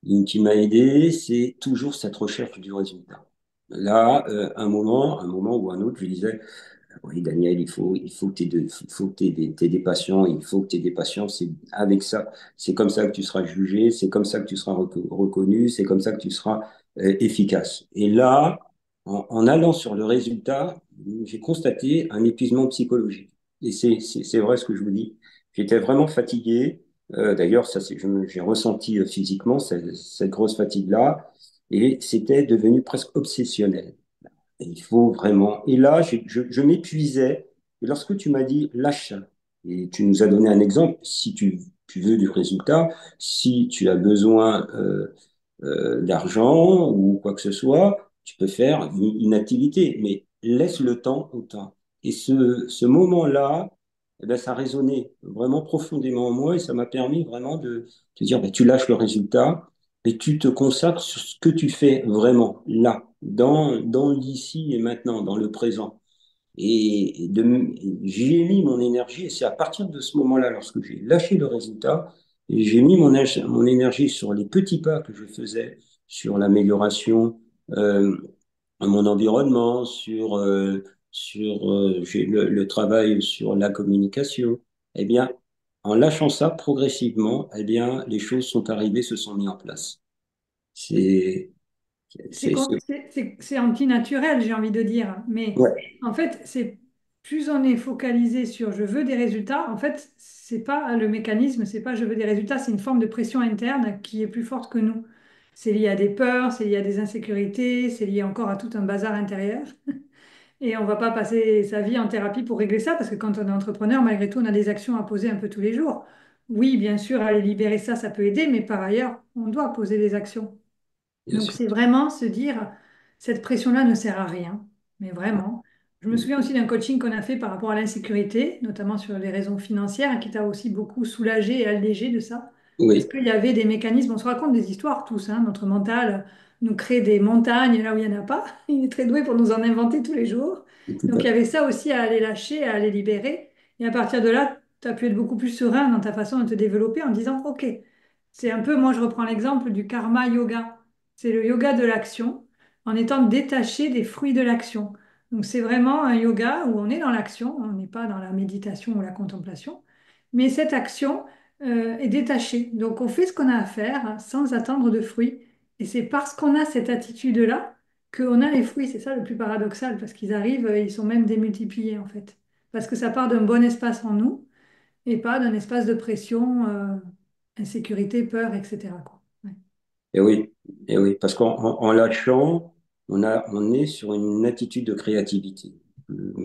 aidé, c'est toujours cette recherche du résultat. Là, un moment ou un autre, je disais, oui, Daniel, il faut que tu aies des patients, il faut que tu aies des patients, c'est avec ça, c'est comme ça que tu seras jugé, c'est comme ça que tu seras reconnu, c'est comme ça que tu seras efficace. Et là, en allant sur le résultat, j'ai constaté un épuisement psychologique. Et c'est vrai ce que je vous dis. J'étais vraiment fatigué. D'ailleurs, ça, j'ai ressenti physiquement cette grosse fatigue-là, et c'était devenu presque obsessionnel. Et il faut vraiment. Et là, je m'épuisais. Et lorsque tu m'as dit lâche, et tu nous as donné un exemple, si tu veux du résultat, si tu as besoin d'argent ou quoi que ce soit, tu peux faire une activité, mais laisse le temps au temps. Et ce moment-là, eh ben, ça résonnait vraiment profondément en moi et ça m'a permis vraiment de te dire, ben, tu lâches le résultat et tu te consacres sur ce que tu fais vraiment là, dans l'ici et maintenant, dans le présent. J'ai mis mon énergie, et c'est à partir de ce moment-là, lorsque j'ai lâché le résultat, et j'ai mis mon énergie sur les petits pas que je faisais, sur l'amélioration de mon environnement, sur le travail sur la communication. Eh bien, en lâchant ça progressivement, eh bien, les choses sont arrivées, se sont mises en place. C'est, C'est c'est, con- c'est- c'est antinaturel, j'ai envie de dire. Mais ouais, en fait, c'est plus on est focalisé sur je veux des résultats, en fait, c'est pas le mécanisme, c'est pas je veux des résultats, c'est une forme de pression interne qui est plus forte que nous. C'est lié à des peurs, c'est lié à des insécurités, c'est lié encore à tout un bazar intérieur. Et on va pas passer sa vie en thérapie pour régler ça, parce que quand on est entrepreneur, malgré tout, on a des actions à poser un peu tous les jours. Oui, bien sûr, aller libérer ça, ça peut aider, mais par ailleurs, on doit poser des actions. bien Donc, sûr. c'est vraiment se dire, cette pression-là ne sert à rien, mais vraiment. Je me souviens aussi d'un coaching qu'on a fait par rapport à l'insécurité, notamment sur les raisons financières, qui t'a aussi beaucoup soulagé et allégé de ça, parce Oui, qu'il y avait des mécanismes, on se raconte des histoires tous, hein, notre mental nous crée des montagnes là où il n'y en a pas, il est très doué pour nous en inventer tous les jours. tout Donc, à il y fait. avait ça aussi à aller lâcher, à aller libérer, et à partir de là, tu as pu être beaucoup plus serein dans ta façon de te développer en disant, OK, c'est un peu, moi je reprends l'exemple du karma yoga. C'est le yoga de l'action, en étant détaché des fruits de l'action. Donc c'est vraiment un yoga où on est dans l'action, on n'est pas dans la méditation ou la contemplation, mais cette action est détachée. Donc on fait ce qu'on a à faire sans attendre de fruits. Et c'est parce qu'on a cette attitude-là qu'on a les fruits. C'est ça le plus paradoxal, parce qu'ils arrivent, ils sont même démultipliés en fait. Parce que ça part d'un bon espace en nous et pas d'un espace de pression, insécurité, peur, etc., quoi. Ouais. Et oui, et oui, parce qu'en lâchant, on est sur une attitude de créativité.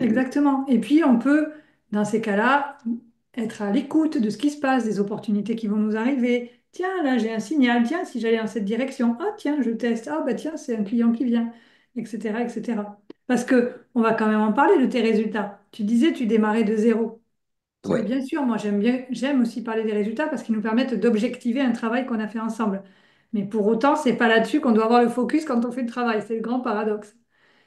Exactement. Et puis, on peut Dans ces cas-là, être à l'écoute de ce qui se passe, des opportunités qui vont nous arriver. Tiens, là, j'ai un signal. Tiens, si j'allais dans cette direction. Ah, tiens, je teste. Ah, bah tiens, c'est un client qui vient, etc., etc. Parce que on va quand même en parler de tes résultats. Tu disais, tu démarrais de zéro. Mais Ouais. bien sûr, moi, j'aime aussi parler des résultats parce qu'ils nous permettent d'objectiver un travail qu'on a fait ensemble. Mais pour autant, c'est pas là-dessus qu'on doit avoir le focus quand on fait le travail. C'est le grand paradoxe.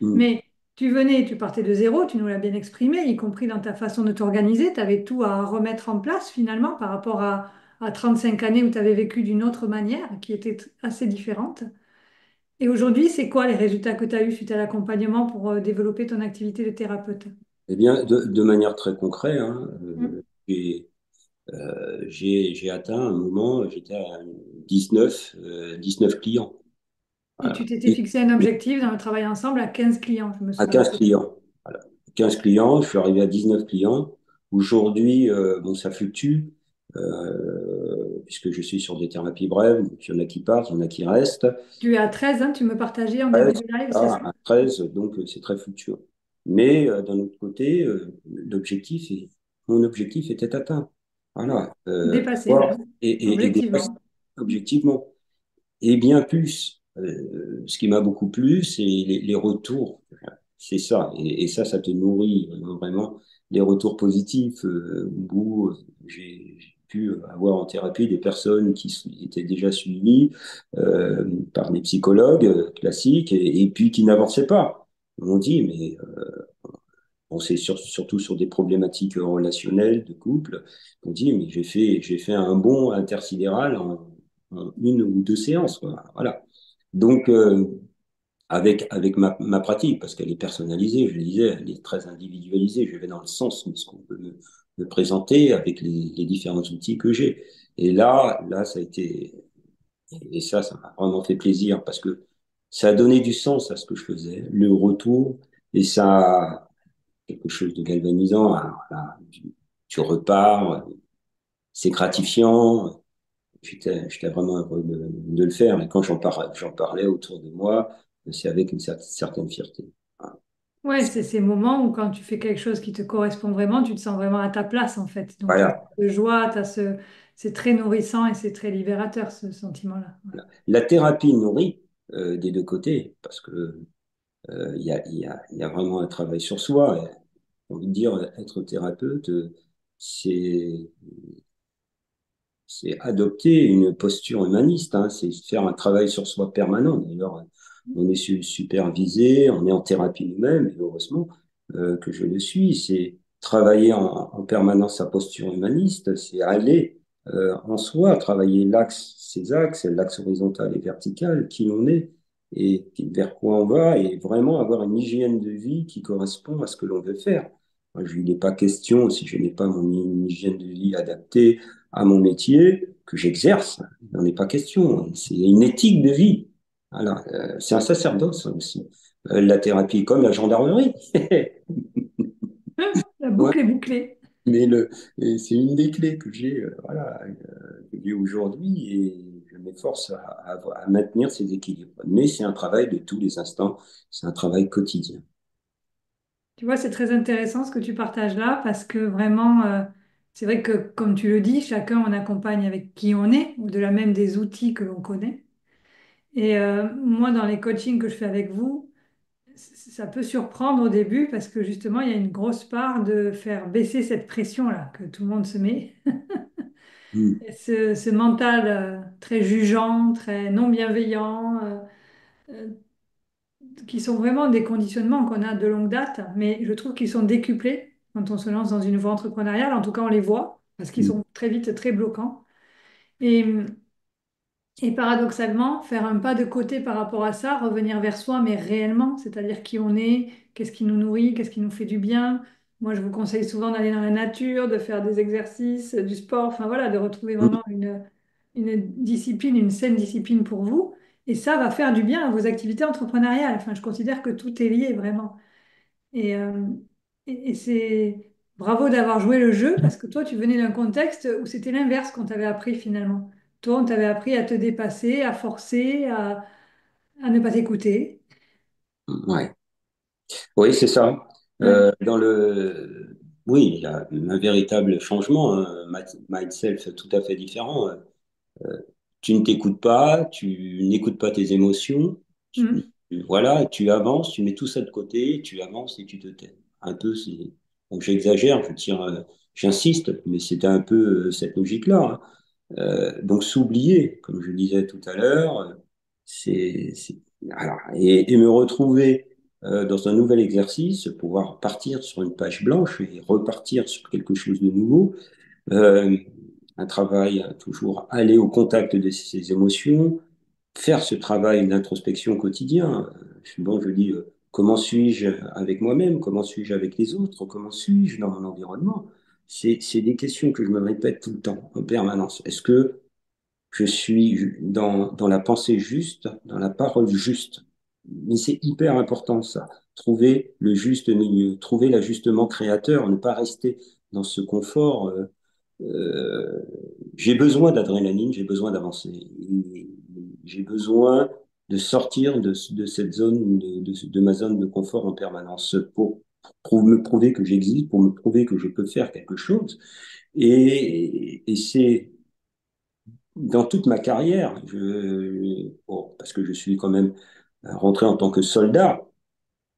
Mm. Mais tu venais, tu partais de zéro, tu nous l'as bien exprimé, y compris dans ta façon de t'organiser. Tu avais tout à remettre en place finalement par rapport à 35 années où tu avais vécu d'une autre manière qui était assez différente. Et aujourd'hui, c'est quoi les résultats que tu as eus suite à l'accompagnement pour développer ton activité de thérapeute? Eh bien, de manière très concrète, hein, Mm. j'ai atteint un moment, j'étais à 19 clients. Et Voilà. tu t'étais fixé un objectif dans le travail ensemble à 15 clients, je me À souviens. 15 clients. Voilà. 15 clients, je suis arrivé à 19 clients. Aujourd'hui, bon, ça fluctue, puisque je suis sur des thérapies brèves, donc il y en a qui partent, il y en a qui restent. Tu es à 13, hein, tu me partageais en début 13, de live, c'est ça? à 13, donc c'est très fluctuant. Mais d'un autre côté, mon objectif était atteint. Voilà. Dépassé, Voilà. oui. Et dépassé Objectivement. objectivement. Et bien plus, ce qui m'a beaucoup plu, c'est les retours. C'est ça. Et ça, ça te nourrit vraiment. Les retours positifs où j'ai pu avoir en thérapie des personnes étaient déjà suivies par des psychologues classiques et puis qui n'avançaient pas. Ils m'ont dit, mais bon, c'est surtout sur des problématiques relationnelles de couple. On dit, mais j'ai fait un bond intersidéral en une ou deux séances, quoi. Voilà. Donc, avec ma pratique, parce qu'elle est personnalisée, je le disais, elle est très individualisée. Je vais dans le sens de ce qu'on peut me présenter avec les différents outils que j'ai. Et là, ça a été, et ça m'a vraiment fait plaisir parce que ça a donné du sens à ce que je faisais, le retour, et ça, quelque chose de galvanisant. Alors là, tu repars, c'est gratifiant. J'étais vraiment heureux de le faire. Et quand j'en parlais autour de moi, c'est avec une certaine fierté. Ouais, c'est ces moments où quand tu fais quelque chose qui te correspond vraiment, tu te sens vraiment à ta place en fait. Donc tu as Voilà. cette joie, c'est très nourrissant et c'est très libérateur ce sentiment-là. Ouais. La thérapie nourrit des deux côtés parce que il y a vraiment un travail sur soi. Et, j'ai envie de dire, être thérapeute, c'est c'est adopter une posture humaniste, hein, c'est faire un travail sur soi permanent. D'ailleurs, on est supervisé, on est en thérapie nous-mêmes, et heureusement que je le suis. C'est travailler en permanence sa posture humaniste, c'est aller en soi, travailler ces axes, l'axe horizontal et vertical, qui l'on est et vers quoi on va, et vraiment avoir une hygiène de vie qui correspond à ce que l'on veut faire. Moi, il n'est pas question, si je n'ai pas une hygiène de vie adaptée, à mon métier que j'exerce. Il n'en est pas question. C'est une éthique de vie. Voilà. C'est un sacerdoce aussi. La thérapie, comme la gendarmerie. La Ouais. boucle est bouclée. Mais c'est une des clés que j'ai voilà, que j'ai aujourd'hui et je m'efforce à maintenir ces équilibres. Mais c'est un travail de tous les instants, c'est un travail quotidien. Tu vois, c'est très intéressant ce que tu partages là parce que vraiment, c'est vrai que comme tu le dis, chacun on accompagne avec qui on est, au-delà même des outils que l'on connaît. Et moi, dans les coachings que je fais avec vous, ça peut surprendre au début parce que justement, il y a une grosse part de faire baisser cette pression-là que tout le monde se met. Mm. Et ce mental très jugeant, très non bienveillant, euh, qui sont vraiment des conditionnements qu'on a de longue date, mais je trouve qu'ils sont décuplés quand on se lance dans une voie entrepreneuriale. En tout cas, on les voit parce qu'ils Mm. sont très vite très bloquants. Et, et paradoxalement, faire un pas de côté par rapport à ça, revenir vers soi, mais réellement, c'est-à-dire qui on est, qu'est-ce qui nous nourrit, qu'est-ce qui nous fait du bien. Moi, je vous conseille souvent d'aller dans la nature, de faire des exercices, du sport, enfin voilà, de retrouver Mm. vraiment une discipline, une saine discipline pour vous. Et ça va faire du bien à vos activités entrepreneuriales. Enfin, je considère que tout est lié vraiment. Et, et c'est bravo d'avoir joué le jeu parce que toi, tu venais d'un contexte où c'était l'inverse qu'on t'avait appris finalement. Toi, on t'avait appris à te dépasser, à forcer, à ne pas t'écouter. Ouais. Oui, c'est ça. Ouais. Dans le oui, il y a un véritable changement, hein, mindset tout à fait différent. Tu ne t'écoutes pas, tu n'écoutes pas tes émotions, Hmm. voilà, tu avances, tu mets tout ça de côté, tu avances et tu te tais. Un peu, c'est, bon, j'exagère, j'insiste, mais c'était un peu cette logique-là, hein. Donc s'oublier, comme je disais tout à l'heure, alors, et me retrouver dans un nouvel exercice, pouvoir partir sur une page blanche et repartir sur quelque chose de nouveau. Euh, un travail toujours aller au contact de ses émotions, faire ce travail d'introspection quotidien. Bon, je dis, comment suis-je avec moi-même? Comment suis-je avec les autres? Comment suis-je dans mon environnement? C'est des questions que je me répète tout le temps, en permanence. Est-ce que je suis dans la pensée juste, dans la parole juste? Mais c'est hyper important, ça. Trouver le juste milieu, trouver l'ajustement créateur, ne pas rester dans ce confort. Euh, j'ai besoin d'adrénaline, j'ai besoin d'avancer. J'ai besoin de sortir de cette zone, de ma zone de confort en permanence pour me prouver que j'existe, pour me prouver que je peux faire quelque chose. Et c'est dans toute ma carrière, bon, parce que je suis quand même rentré en tant que soldat,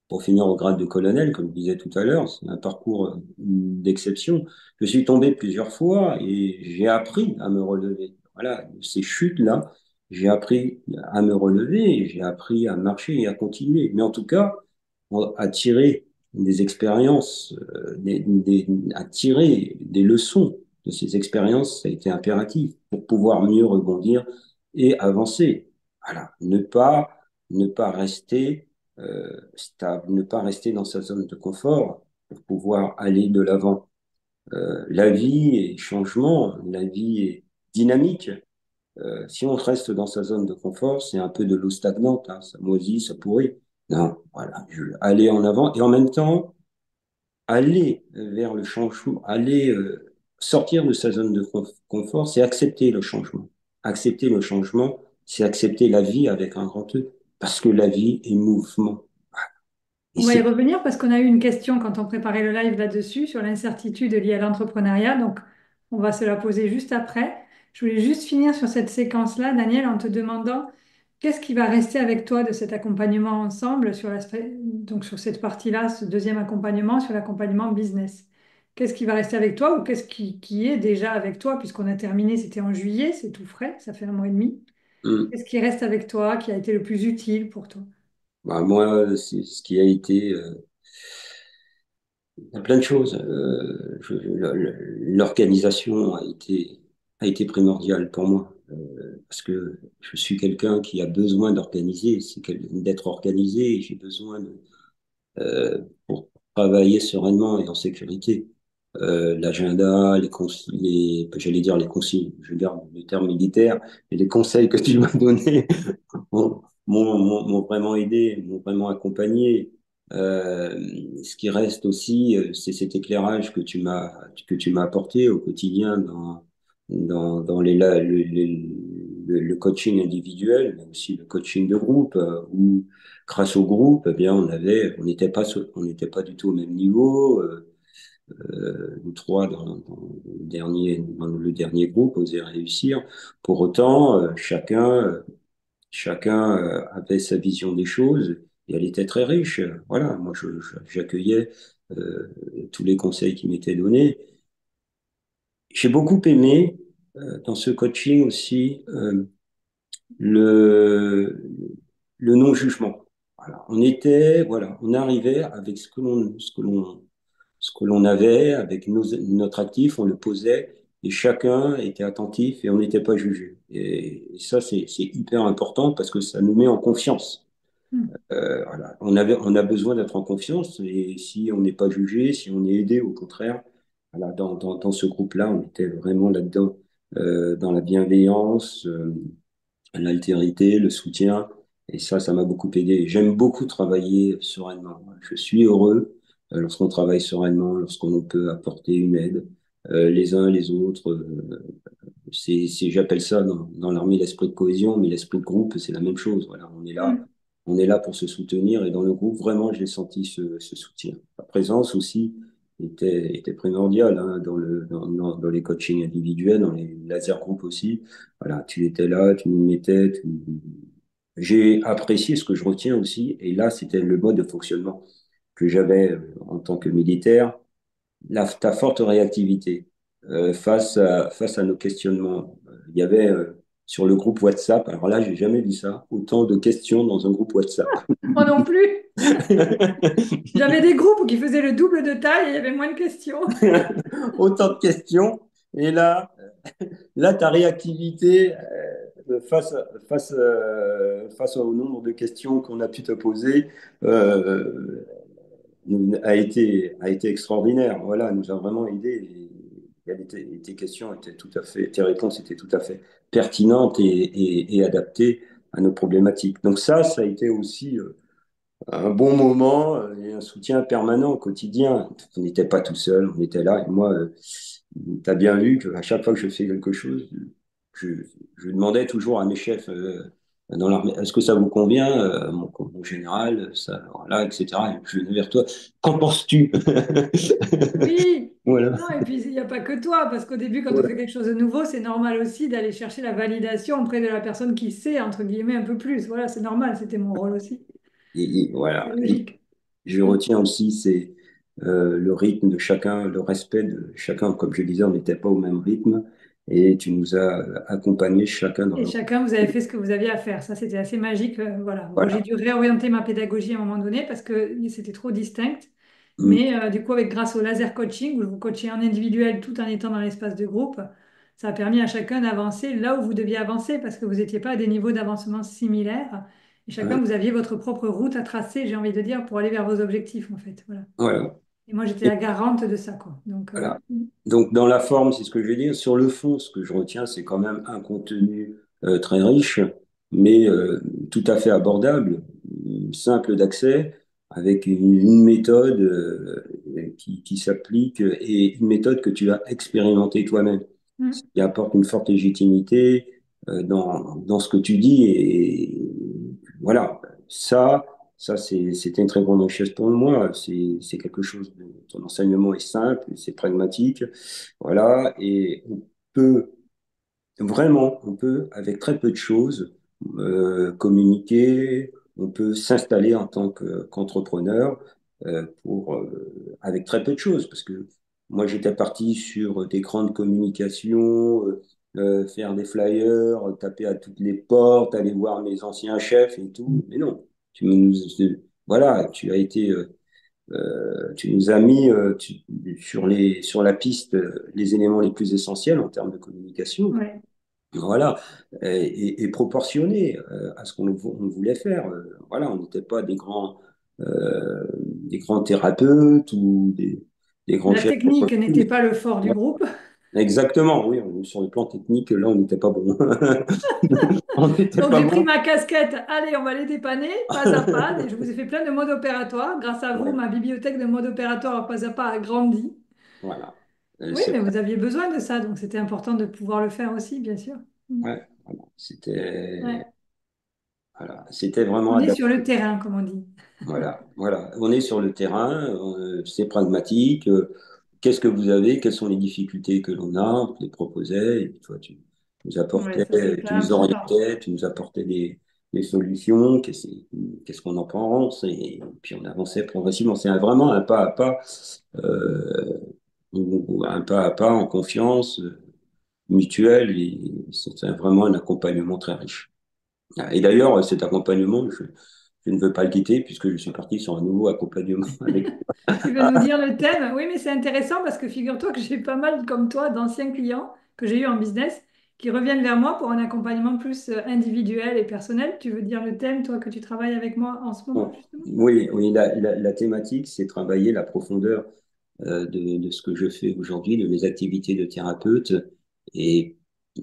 pour finir au grade de colonel, comme je disais tout à l'heure, c'est un parcours d'exception. Je suis tombé plusieurs fois et j'ai appris à me relever. Voilà, de ces chutes-là, j'ai appris à me relever, j'ai appris à marcher et à continuer. Mais en tout cas, à tirer des expériences, à tirer des leçons de ces expériences, ça a été impératif pour pouvoir mieux rebondir et avancer. Voilà, ne pas rester stable, ne pas rester dans sa zone de confort pour pouvoir aller de l'avant. La vie est changement, la vie est dynamique. Si on reste dans sa zone de confort, c'est un peu de l'eau stagnante, hein, ça moisit, ça pourrit. Non, voilà, aller en avant et en même temps aller vers le changement, aller sortir de sa zone de confort, c'est accepter le changement. Accepter le changement, c'est accepter la vie avec un grand E, parce que la vie est mouvement. Et On va y c'est revenir parce qu'on a eu une question quand on préparait le live là-dessus sur l'incertitude liée à l'entrepreneuriat. Donc, on va se la poser juste après. Je voulais juste finir sur cette séquence-là, Daniel, en te demandant qu'est-ce qui va rester avec toi de cet accompagnement ensemble sur l'aspect, donc sur cette partie-là, ce deuxième accompagnement sur l'accompagnement business. Qu'est-ce qui va rester avec toi ou qu'est-ce qui est déjà avec toi puisqu'on a terminé, c'était en juillet, c'est tout frais, ça fait un mois et demi. hum. Qu'est-ce qui reste avec toi, qui a été le plus utile pour toi? Bah, moi, c'est ce qui a été plein de choses. L'organisation a été primordiale pour moi parce que je suis quelqu'un qui a besoin d'organiser, d'être organisé. Et j'ai besoin pour travailler sereinement et en sécurité. L'agenda, j'allais dire les consignes, je garde le terme militaire, et les conseils que tu m'as donnés m'ont vraiment aidé, m'ont vraiment accompagné. Euh, Ce qui reste aussi, c'est cet éclairage que tu m'as apporté au quotidien dans le coaching individuel, mais aussi le coaching de groupe, où grâce au groupe, eh bien, on n'était pas du tout au même niveau. Nous trois dans le dernier groupe osaient réussir. Pour autant, chacun avait sa vision des choses et elle était très riche. Voilà, moi, j'accueillais tous les conseils qui m'étaient donnés. J'ai beaucoup aimé dans ce coaching aussi le, le non-jugement. Voilà. Voilà, on arrivait avec ce que l'on avait, avec notre actif, on le posait et chacun était attentif et on n'était pas jugé. Et ça, c'est hyper important parce que ça nous met en confiance. Hmm. Voilà. On a besoin d'être en confiance et si on n'est pas jugé, si on est aidé, au contraire, voilà, dans ce groupe-là, on était vraiment là-dedans, dans la bienveillance, l'altérité, le soutien. Et ça m'a beaucoup aidé. J'aime beaucoup travailler sereinement. Je suis heureux lorsqu'on travaille sereinement, lorsqu'on peut apporter une aide les uns les autres. J'appelle ça dans l'armée l'esprit de cohésion, mais l'esprit de groupe, c'est la même chose. Voilà, Hmm. on est là pour se soutenir et dans le groupe, vraiment, j'ai senti ce soutien. La présence aussi. était primordial hein, dans les coachings individuels, dans les laser group aussi. Voilà, tu étais là, tu nous mettais. J'ai apprécié ce que je retiens aussi, et là, c'était le mode de fonctionnement que j'avais en tant que militaire, ta forte réactivité face à nos questionnements. Il y avait sur le groupe WhatsApp, alors là, j'ai jamais vu ça, autant de questions dans un groupe WhatsApp. Moi non plus. J'avais des groupes qui faisaient le double de taille et il y avait moins de questions. Autant de questions. Et là ta réactivité face au nombre de questions qu'on a pu te poser euh, a été extraordinaire. Voilà, nous a vraiment aidé. Tes questions étaient tout à fait, tes réponses étaient tout à fait pertinentes et adaptées à nos problématiques. Donc ça a été aussi un bon moment et un soutien permanent au quotidien. On n'était pas tout seul, on était là. Et moi, tu as bien vu qu'à chaque fois que je fais quelque chose, je, je demandais toujours à mes chefs dans l'armée, est-ce que ça vous convient, mon général, ça, voilà, etc. Et puis je venais vers toi, qu'en penses-tu? Oui. Voilà. Non, et puis il n'y a pas que toi, parce qu'au début, quand on fait Ouais. quelque chose de nouveau, c'est normal aussi d'aller chercher la validation auprès de la personne qui sait, entre guillemets, un peu plus. Voilà, c'est normal, c'était mon rôle aussi. C'est Voilà. Et logique. je Mm. retiens aussi c'est le rythme de chacun, le respect de chacun. Comme je disais, on n'était pas au même rythme et tu nous as accompagnés chacun dans Et le. chacun, vous avez fait ce que vous aviez à faire. Ça, c'était assez magique. Voilà. Bon, j'ai Voilà. dû réorienter ma pédagogie à un moment donné parce que c'était trop distinct. Mm. Mais du coup, grâce au laser coaching, où je vous coachez en individuel tout en étant dans l'espace de groupe, ça a permis à chacun d'avancer là où vous deviez avancer parce que vous n'étiez pas à des niveaux d'avancement similaires. Et chacun, Ouais. vous aviez votre propre route à tracer, j'ai envie de dire, pour aller vers vos objectifs, en fait. Voilà. Voilà. Et moi, j'étais Et la garante de ça, quoi. Donc, voilà. Donc, dans la forme, c'est ce que je vais dire. Sur le fond, ce que je retiens, c'est quand même un contenu très riche, mais tout à fait abordable, simple d'accès, avec une méthode qui s'applique et une méthode que tu as expérimentée toi-même, ce mm. qui apporte une forte légitimité dans ce que tu dis. Et voilà, c'était une très grande richesse pour moi. C'est quelque chose ton enseignement est simple, c'est pragmatique. Voilà, et on peut vraiment, avec très peu de choses, communiquer, on peut s'installer en tant qu'entrepreneur avec très peu de choses, parce que moi j'étais parti sur des grandes communications, faire des flyers, taper à toutes les portes, aller voir mes anciens chefs et tout, mais non, voilà, tu nous as mis sur la piste les éléments les plus essentiels en termes de communication. Ouais. Voilà, et proportionné à ce on voulait faire. Voilà, on n'était pas des grands thérapeutes ou des grands La chefs technique n'était d'entreprise. pas le fort du groupe. Exactement, oui, sur le plan technique, là, on n'était pas bon. On n'était Donc pas j'ai pris bon. ma casquette, allez, on va les dépanner, pas à pas, et je vous ai fait plein de modes opératoires. Grâce à vous, Ouais, ma bibliothèque de modes opératoires pas à pas a grandi. voilà. Oui, C'est mais vrai. vous aviez besoin de ça, donc c'était important de pouvoir le faire aussi, bien sûr. Mm. Ouais, voilà. Ouais. C'était vraiment On est sur adapté. le terrain, comme on dit. Voilà, voilà. On est sur le terrain, c'est pragmatique. Qu'est-ce que vous avez? Quelles sont les difficultés que l'on a? On te les proposait, et puis toi, Ouais, ça c'est hyper tu nous important. orientais, tu nous apportais des solutions. Qu'est-ce qu'on en pense? Et puis on avançait progressivement. C'est vraiment un pas à pas, ou un pas à pas en confiance mutuelle, et c'est vraiment un accompagnement très riche. Et d'ailleurs, cet accompagnement, je ne veux pas le quitter puisque je suis parti sur un nouveau accompagnement avec. Tu veux nous dire le thème? Oui, mais c'est intéressant parce que figure-toi que j'ai pas mal, comme toi, d'anciens clients que j'ai eu en business qui reviennent vers moi pour un accompagnement plus individuel et personnel. Tu veux dire le thème, toi, que tu travailles avec moi en ce moment, Bon, justement? oui, oui, la thématique, c'est travailler la profondeur de ce que je fais aujourd'hui, de mes activités de thérapeute. Et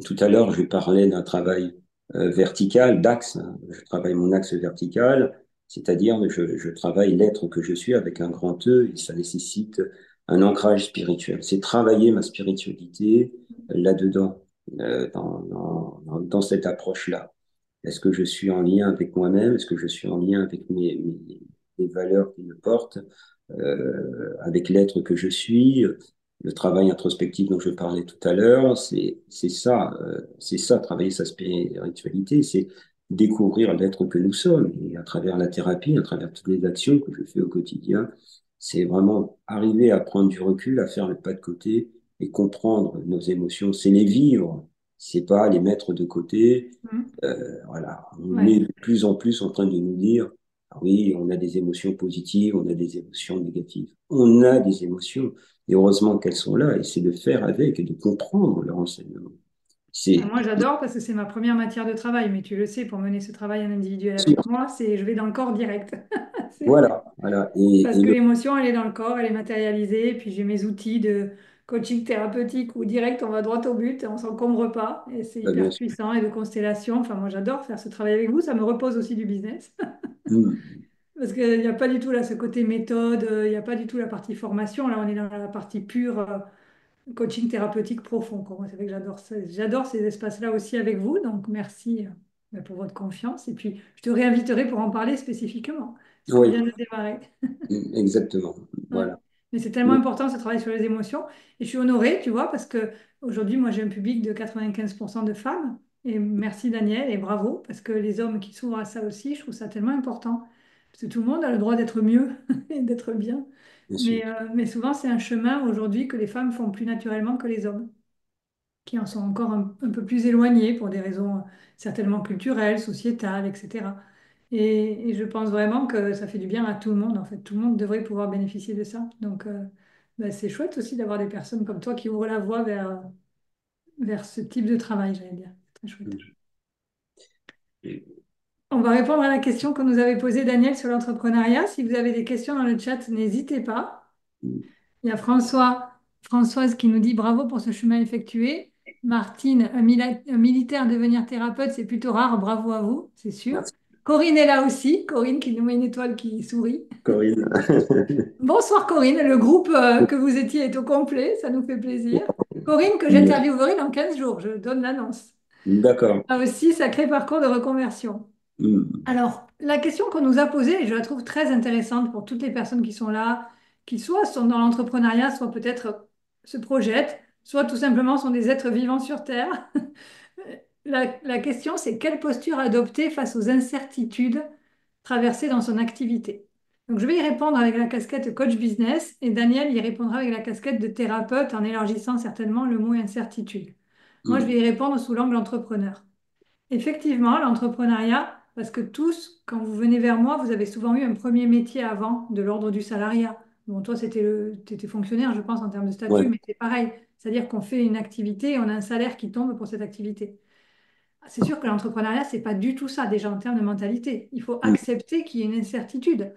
tout à l'heure, je parlais d'un travail vertical, d'axe, hein. Je travaille mon axe vertical, c'est-à-dire je travaille l'être que je suis avec un grand E, et ça nécessite un ancrage spirituel. C'est travailler ma spiritualité là-dedans, dans cette approche-là. Est-ce que je suis en lien avec moi-même? Est-ce que je suis en lien avec les valeurs qui me portent? avec l'être que je suis, le travail introspectif dont je parlais tout à l'heure, c'est ça, travailler sa spiritualité, c'est découvrir l'être que nous sommes. Et à travers la thérapie, à travers toutes les actions que je fais au quotidien, c'est vraiment arriver à prendre du recul, à faire le pas de côté et comprendre nos émotions, c'est les vivre, c'est pas les mettre de côté. Mhm. Voilà, on est Ouais. de plus en plus en train de nous dire, ah oui, on a des émotions positives, on a des émotions négatives. On a des émotions, et heureusement qu'elles sont là, et c'est de faire avec et de comprendre leur enseignement. Ah, C'est moi, j'adore parce que c'est ma première matière de travail, mais tu le sais, pour mener ce travail en individuel sûr. avec moi, c'est je vais dans le corps direct. C'est- Voilà, voilà. Parce que l'émotion, elle est dans le corps, elle est matérialisée, et puis j'ai mes outils de coaching thérapeutique où direct, on va droit au but, et on s'encombre pas, et c'est Bah, bien hyper sûr. puissant, et de constellation. Enfin, moi, j'adore faire ce travail avec vous, ça me repose aussi du business. Hmm, Parce qu'il n'y a pas du tout là ce côté méthode, il n'y a pas du tout la partie formation. Là, on est dans la partie pure coaching thérapeutique profond, quoi. Moi, c'est vrai que j'adore ces espaces-là aussi avec vous. Donc, merci pour votre confiance. Et puis, je te réinviterai pour en parler spécifiquement, parce qu'on oui, vient de démarrer. exactement. Ouais. Voilà. Mais c'est tellement important ce travail sur les émotions. Et je suis honorée, tu vois, parce que aujourd'hui, moi, j'ai un public de 95% de femmes. Et merci Daniel et bravo, parce que les hommes qui s'ouvrent à ça aussi, je trouve ça tellement important. Parce que tout le monde a le droit d'être mieux et d'être bien. Bien sûr. Mais souvent, c'est un chemin aujourd'hui que les femmes font plus naturellement que les hommes, qui en sont encore un peu plus éloignés pour des raisons certainement culturelles, sociétales, etc. Et je pense vraiment que ça fait du bien à tout le monde, en fait. Tout le monde devrait pouvoir bénéficier de ça. Donc, bah, c'est chouette aussi d'avoir des personnes comme toi qui ouvrent la voie vers ce type de travail, j'allais dire. C'est très chouette. On va répondre à la question que nous avait posée Daniel sur l'entrepreneuriat. Si vous avez des questions dans le chat, n'hésitez pas. Il y a Françoise qui nous dit bravo pour ce chemin effectué. Martine, un militaire devenir thérapeute, c'est plutôt rare. Bravo à vous, c'est sûr. Merci, Corinne est là aussi. Corinne qui nous met une étoile qui sourit. Corinne. Bonsoir Corinne, le groupe que vous étiez est au complet, ça nous fait plaisir. Corinne que j'interviewerai dans 15 jours, je donne l'annonce. D'accord. Là aussi, sacré parcours de reconversion. Hmm. Alors, la question qu'on nous a posée, et je la trouve très intéressante pour toutes les personnes qui sont là, qui soit sont dans l'entrepreneuriat, soit peut-être se projettent, soit tout simplement sont des êtres vivants sur Terre. La question, c'est quelle posture adopter face aux incertitudes traversées dans son activité? Donc, je vais y répondre avec la casquette coach business et Daniel y répondra avec la casquette de thérapeute en élargissant certainement le mot incertitude. Moi, je Hmm. vais y répondre sous l'angle entrepreneur. Effectivement, l'entrepreneuriat, parce que tous, quand vous venez vers moi, vous avez souvent eu un premier métier avant, de l'ordre du salariat. Bon, toi, t'étais fonctionnaire, je pense, en termes de statut, Ouais. mais c'est pareil. C'est-à-dire qu'on fait une activité et on a un salaire qui tombe pour cette activité. C'est sûr que l'entrepreneuriat, c'est pas du tout ça, déjà en termes de mentalité. Il faut Hmm. accepter qu'il y ait une incertitude.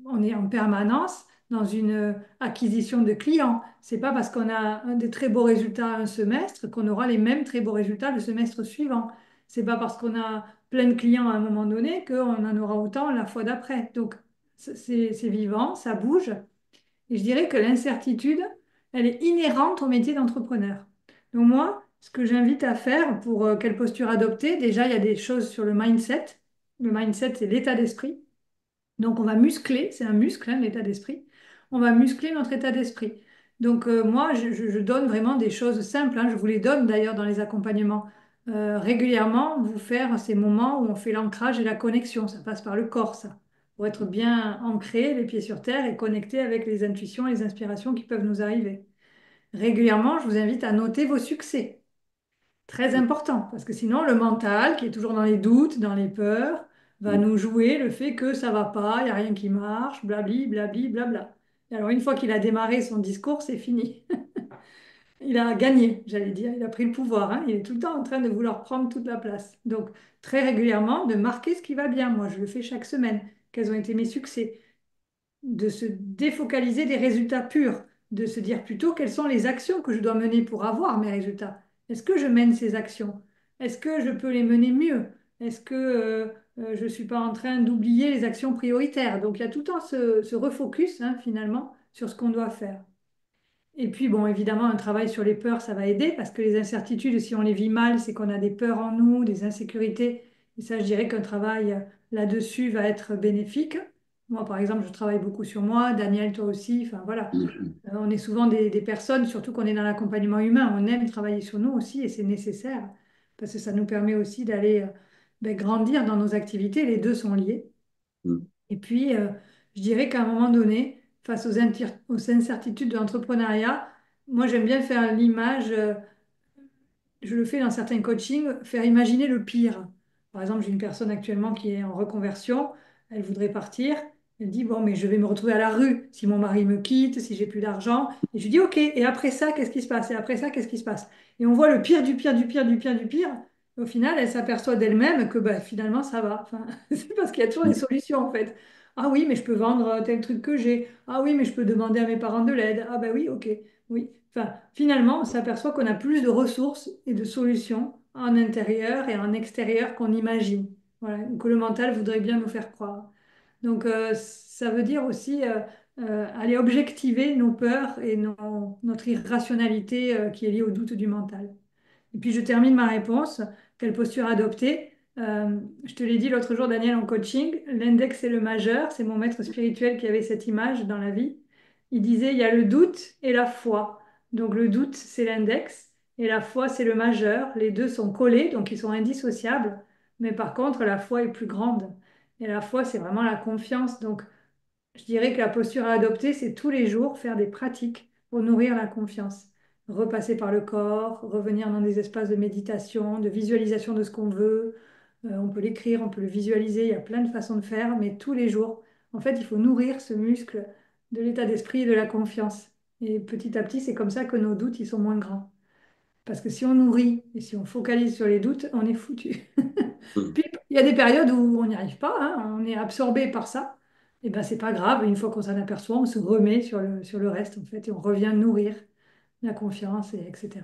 On est en permanence dans une acquisition de clients. C'est pas parce qu'on a des très beaux résultats un semestre qu'on aura les mêmes très beaux résultats le semestre suivant. C'est pas parce qu'on a plein de clients à un moment donné qu'on en aura autant la fois d'après. Donc, c'est vivant, ça bouge. Et je dirais que l'incertitude, elle est inhérente au métier d'entrepreneur. Donc moi, ce que j'invite à faire pour quelle posture adopter, déjà, il y a des choses sur le mindset. Le mindset, c'est l'état d'esprit. Donc on va muscler, c'est un muscle, hein, l'état d'esprit. On va muscler notre état d'esprit. Donc moi, je donne vraiment des choses simples, hein. Je vous les donne d'ailleurs dans les accompagnements. Régulièrement, vous faire ces moments où on fait l'ancrage et la connexion. Ça passe par le corps, ça. Pour être bien ancré, les pieds sur terre et connecté avec les intuitions et les inspirations qui peuvent nous arriver. Régulièrement, je vous invite à noter vos succès. Très important, parce que sinon, le mental, qui est toujours dans les doutes, dans les peurs, va Hmm. nous jouer le fait que ça va pas, il n'y a rien qui marche, blabli, blabli, blabla. Et alors, une fois qu'il a démarré son discours, c'est fini. Il a gagné, j'allais dire, il a pris le pouvoir, hein. Il est tout le temps en train de vouloir prendre toute la place. Donc, très régulièrement, de marquer ce qui va bien. Moi, je le fais chaque semaine. Quels ont été mes succès? De se défocaliser des résultats purs, de se dire plutôt quelles sont les actions que je dois mener pour avoir mes résultats. Est-ce que je mène ces actions? Est-ce que je peux les mener mieux? Est-ce que je ne suis pas en train d'oublier les actions prioritaires? Donc il y a tout le temps ce refocus, hein, finalement sur ce qu'on doit faire. Et puis, bon, évidemment, un travail sur les peurs, ça va aider parce que les incertitudes, si on les vit mal, c'est qu'on a des peurs en nous, des insécurités. Et ça, je dirais qu'un travail là-dessus va être bénéfique. Moi, par exemple, je travaille beaucoup sur moi, Daniel, toi aussi. Enfin, voilà. Mhm. On est souvent des personnes, surtout qu'on est dans l'accompagnement humain, on aime travailler sur nous aussi et c'est nécessaire parce que ça nous permet aussi d'aller ben, grandir dans nos activités. Les deux sont liés. Mhm. Et puis, je dirais qu'à un moment donné, face aux incertitudes de l'entrepreneuriat, moi, j'aime bien faire l'image. Je le fais dans certains coachings, faire imaginer le pire. Par exemple, j'ai une personne actuellement qui est en reconversion, elle voudrait partir, elle dit, bon, mais je vais me retrouver à la rue si mon mari me quitte, si j'ai plus d'argent. Et je lui dis, OK, et après ça, qu'est-ce qui se passe? Et après ça, qu'est-ce qui se passe? Et on voit le pire du pire du pire du pire du pire. Au final, elle s'aperçoit d'elle-même que bah, finalement, ça va. Enfin, c'est parce qu'il y a toujours des solutions, en fait. Ah oui, mais je peux vendre tel truc que j'ai. Ah oui, mais je peux demander à mes parents de l'aide. Ah ben oui, OK. Oui. Enfin, finalement, on s'aperçoit qu'on a plus de ressources et de solutions en intérieur et en extérieur qu'on imagine. Voilà, ou que le mental voudrait bien nous faire croire. Donc, ça veut dire aussi aller objectiver nos peurs et notre irrationalité qui est liée au doute du mental. Et puis je termine ma réponse. Quelle posture adopter? Je te l'ai dit l'autre jour, Daniel, en coaching, l'index et le majeur, c'est mon maître spirituel qui avait cette image dans la vie. Il disait, il y a le doute et la foi. Donc le doute, c'est l'index et la foi, c'est le majeur. Les deux sont collés, donc ils sont indissociables. Mais par contre, la foi est plus grande. Et la foi, c'est vraiment la confiance. Donc je dirais que la posture à adopter, c'est tous les jours faire des pratiques pour nourrir la confiance. Repasser par le corps, revenir dans des espaces de méditation, de visualisation de ce qu'on veut. On peut l'écrire, on peut le visualiser, il y a plein de façons de faire, mais tous les jours, en fait, il faut nourrir ce muscle de l'état d'esprit et de la confiance. Et petit à petit, c'est comme ça que nos doutes, ils sont moins grands. Parce que si on nourrit et si on focalise sur les doutes, on est foutu. Mhm. Puis, il y a des périodes où on n'y arrive pas, hein, on est absorbé par ça. Et ben, c'est pas grave, une fois qu'on s'en aperçoit, on se remet sur le reste, en fait, et on revient nourrir la confiance, et etc.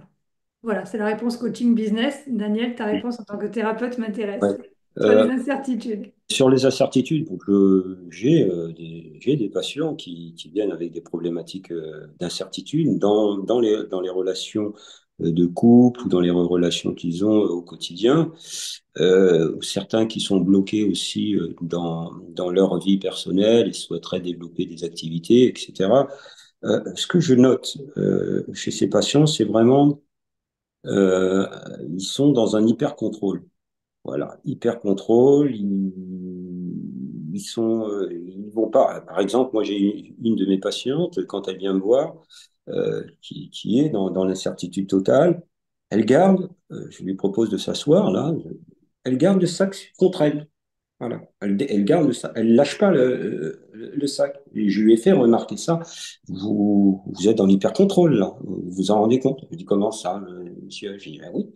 Voilà, c'est la réponse coaching business. Daniel, ta réponse en tant que thérapeute Ouais. m'intéresse. Sur les Euh, incertitudes. Sur les incertitudes, donc j'ai des patients qui viennent avec des problématiques d'incertitude dans les relations de couple ou dans les relations qu'ils ont au quotidien. Certains qui sont bloqués aussi dans leur vie personnelle et souhaiteraient développer des activités, etc. Ce que je note chez ces patients, c'est vraiment euh, ils sont dans un hyper contrôle. Voilà, hyper contrôle, ils vont pas. Par exemple, moi j'ai une de mes patientes, quand elle vient me voir, qui est dans l'incertitude totale, elle garde, je lui propose de s'asseoir là, elle garde le sac contre elle. Voilà, elle garde le sac, elle lâche pas le sac. Et je lui ai fait remarquer ça. Vous êtes dans l'hyper contrôle là, vous vous en rendez compte? Je dis comment ça, monsieur? Je dis ben oui.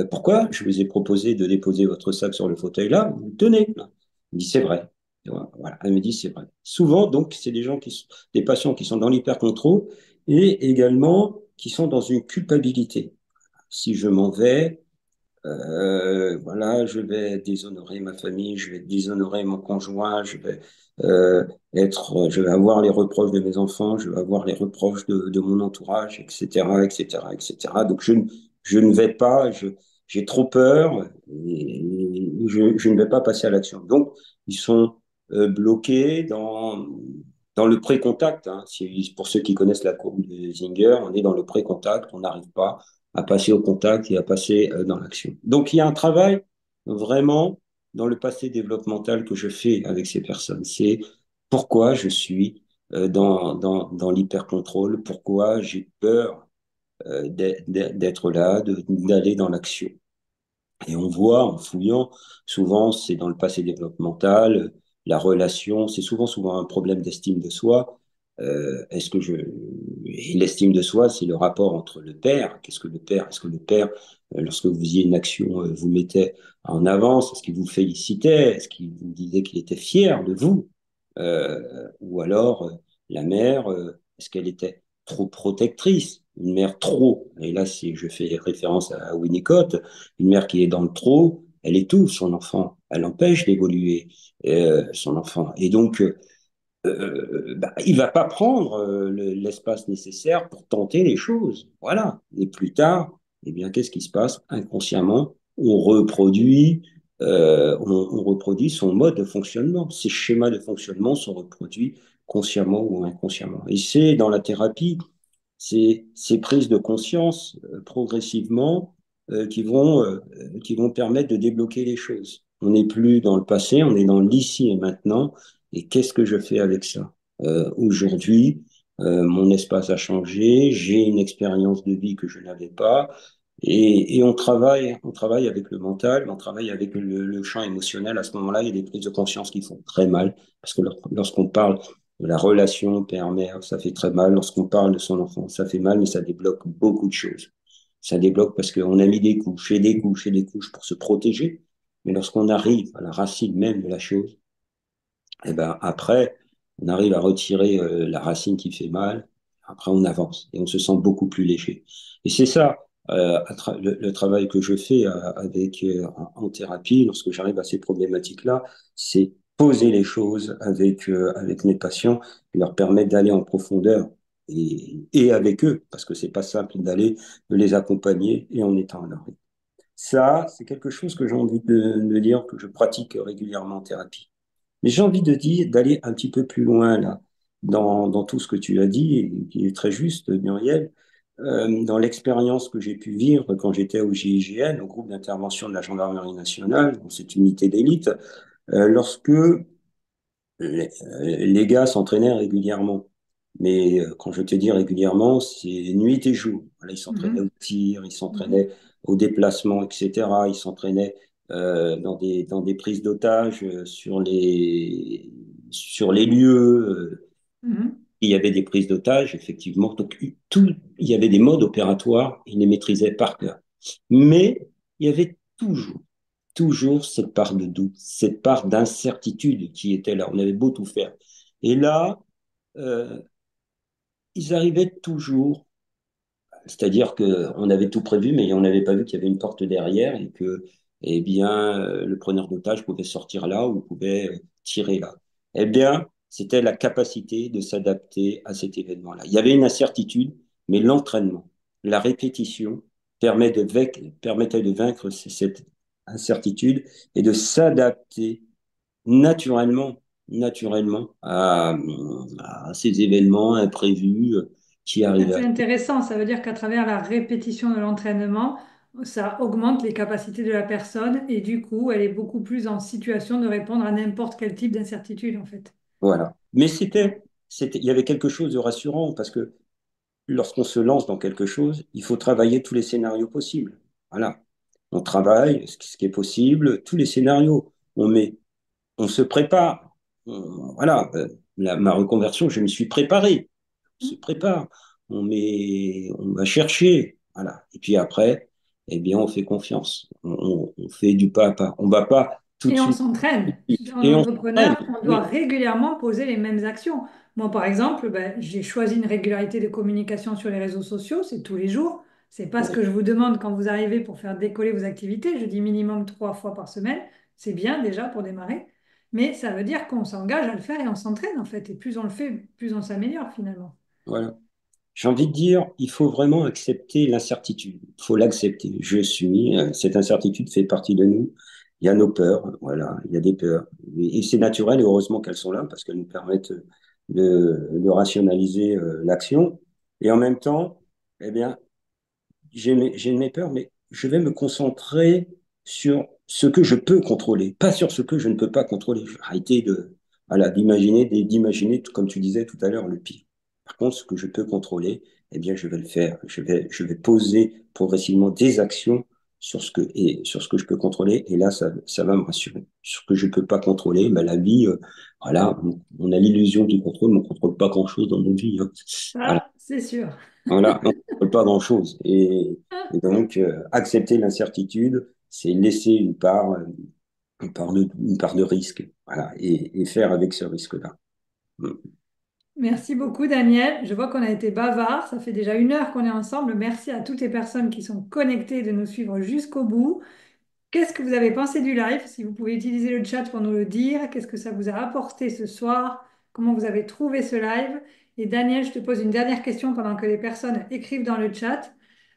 Pourquoi je vous ai proposé de déposer votre sac sur le fauteuil là, vous le tenez là. Il me dit c'est vrai. Et voilà, elle me dit c'est vrai. Souvent, donc, c'est des patients qui sont dans l'hyper-contrôle et également qui sont dans une culpabilité. Si je m'en vais, voilà, je vais déshonorer ma famille, je vais déshonorer mon conjoint, euh, je vais avoir les reproches de mes enfants, je vais avoir les reproches de mon entourage, etc., etc., etc. Donc je ne vais pas, j'ai trop peur et je ne vais pas passer à l'action. Donc ils sont bloqués dans le pré-contact. Hein. Pour ceux qui connaissent la courbe de Zinger, on est dans le pré-contact, on n'arrive pas à passer au contact et à passer dans l'action. Donc, il y a un travail vraiment dans le passé développemental que je fais avec ces personnes. C'est pourquoi je suis dans l'hyper-contrôle, pourquoi j'ai peur d'être là, d'aller dans l'action. Et on voit en fouillant, souvent c'est dans le passé développemental, la relation, c'est souvent un problème d'estime de soi. Et l'estime de soi, c'est le rapport entre le père. Qu'est-ce que le père? Est-ce que le père, lorsque vous faisiez une action, vous mettait en avance? Est-ce qu'il vous félicitait? Est-ce qu'il vous disait qu'il était fier de vous? Ou alors la mère, est-ce qu'elle était trop protectrice? Une mère trop, et là si je fais référence à Winnicott, une mère qui est dans le trop, elle étouffe son enfant, elle empêche d'évoluer son enfant. Et donc, il va pas prendre l'espace nécessaire pour tenter les choses. Voilà. Et plus tard, eh bien, qu'est-ce qui se passe? Inconsciemment, on reproduit on reproduit son mode de fonctionnement. Ces schémas de fonctionnement sont reproduits consciemment ou inconsciemment. Et c'est dans la thérapie ces prises de conscience progressivement qui vont permettre de débloquer les choses. On n'est plus dans le passé, on est dans l'ici et maintenant. Et qu'est-ce que je fais avec ça? Aujourd'hui, mon espace a changé, j'ai une expérience de vie que je n'avais pas. Et on travaille avec le mental, on travaille avec le champ émotionnel. À ce moment-là, il y a des prises de conscience qui font très mal, parce que lorsqu'on parle de la relation père-mère, ça fait très mal. Lorsqu'on parle de son enfant, ça fait mal, mais ça débloque beaucoup de choses. Ça débloque parce qu'on a mis des couches et des couches et des couches pour se protéger. Mais lorsqu'on arrive à la racine même de la chose, et ben après, on arrive à retirer la racine qui fait mal. Après, on avance et on se sent beaucoup plus léger. Et c'est ça, le travail que je fais en thérapie, lorsque j'arrive à ces problématiques-là, c'est poser les choses avec mes patients et leur permettre d'aller en profondeur et avec eux, parce que c'est pas simple de les accompagner et en étant à leur rythme. Ça, c'est quelque chose que j'ai envie de dire que je pratique régulièrement en thérapie. Mais j'ai envie de dire d'aller un petit peu plus loin là, dans tout ce que tu as dit, et qui est très juste, Muriel, dans l'expérience que j'ai pu vivre quand j'étais au GIGN, au groupe d'intervention de la Gendarmerie nationale, dans cette unité d'élite, lorsque les gars s'entraînaient régulièrement. Mais quand je te dis régulièrement, c'est nuit et jour. Voilà, ils s'entraînaient au Mhm. tir, ils Mhm. s'entraînaient au déplacement, etc. Ils s'entraînaient dans des prises d'otages sur les lieux. Mhm. Il y avait des prises d'otages, effectivement. Donc, il y avait des modes opératoires, ils les maîtrisaient par cœur. Mais il y avait toujours cette part de doute, cette part d'incertitude qui était là. On avait beau tout faire. Et là, euh, ils arrivaient toujours, c'est-à-dire qu'on avait tout prévu, mais on n'avait pas vu qu'il y avait une porte derrière et que, eh bien, le preneur d'otage pouvait sortir là ou pouvait tirer là. Eh bien, c'était la capacité de s'adapter à cet événement-là. Il y avait une incertitude, mais l'entraînement, la répétition permettait de vaincre cette incertitude et de s'adapter naturellement, naturellement à ces événements imprévus qui Ah, arrivaient. c'est intéressant, ça veut dire qu'à travers la répétition de l'entraînement, ça augmente les capacités de la personne et du coup, elle est beaucoup plus en situation de répondre à n'importe quel type d'incertitude en fait. Voilà. Mais Ouais. il y avait quelque chose de rassurant parce que lorsqu'on se lance dans quelque chose, il faut travailler tous les scénarios possibles. Voilà. On travaille ce qui est possible, tous les scénarios. On se prépare. Voilà. Ma reconversion, je me suis préparé. On se prépare. On va chercher. Voilà. Et puis après, eh bien, on fait confiance. On fait du pas à pas. On va pas tout de Et on suite. s'entraîne. En Et on s'entraîne. entrepreneur, on doit Oui. régulièrement poser les mêmes actions. Moi, par exemple, ben, j'ai choisi une régularité de communication sur les réseaux sociaux, c'est tous les jours. C'est pas ce que je vous demande quand vous arrivez pour faire décoller vos activités. Je dis minimum 3 fois par semaine. C'est bien déjà pour démarrer. Mais ça veut dire qu'on s'engage à le faire et on s'entraîne en fait. Et plus on le fait, plus on s'améliore finalement. Voilà. J'ai envie de dire, il faut vraiment accepter l'incertitude. Il faut l'accepter. Cette incertitude fait partie de nous. Il y a nos peurs, voilà, il y a des peurs. Et c'est naturel et heureusement qu'elles sont là parce qu'elles nous permettent de rationaliser l'action. Et en même temps, eh bien, j'ai mes peurs, mais je vais me concentrer sur ce que je peux contrôler, pas sur ce que je ne peux pas contrôler. Je vais arrêter voilà, d'imaginer, comme tu disais tout à l'heure, le pire. Par contre, ce que je peux contrôler, eh bien, je vais le faire. Je vais poser progressivement des actions sur ce que je peux contrôler. Et là, ça va me rassurer. Sur ce que je peux pas contrôler, ben, la vie, voilà, on a l'illusion du contrôle, mais on contrôle pas grand-chose dans nos vies, hein. Voilà. Ça, c'est sûr. Voilà, on ne peut pas grand-chose. Et donc, accepter l'incertitude, c'est laisser une part de risque, voilà, et faire avec ce risque-là. Mm. Merci beaucoup, Daniel. Je vois qu'on a été bavard. Ça fait déjà 1 heure qu'on est ensemble. Merci à toutes les personnes qui sont connectées de nous suivre jusqu'au bout. Qu'est-ce que vous avez pensé du live? Si vous pouvez utiliser le chat pour nous le dire. Qu'est-ce que ça vous a apporté ce soir? Comment vous avez trouvé ce live? Et Daniel, je te pose une dernière question pendant que les personnes écrivent dans le chat.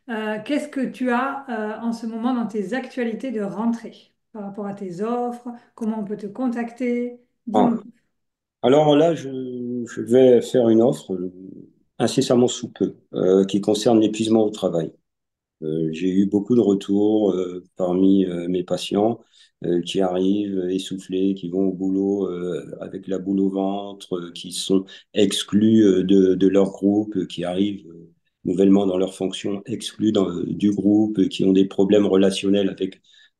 Qu'est-ce que tu as en ce moment dans tes actualités de rentrée? par rapport à tes offres? Comment on peut te contacter? Ah. Dis-moi. Alors là, je vais faire une offre incessamment sous peu qui concerne l'épuisement au travail. J'ai eu beaucoup de retours parmi mes patients qui arrivent essoufflés, qui vont au boulot avec la boule au ventre, qui sont exclus de leur groupe, qui arrivent nouvellement dans leur fonction, exclus du groupe, qui ont des problèmes relationnels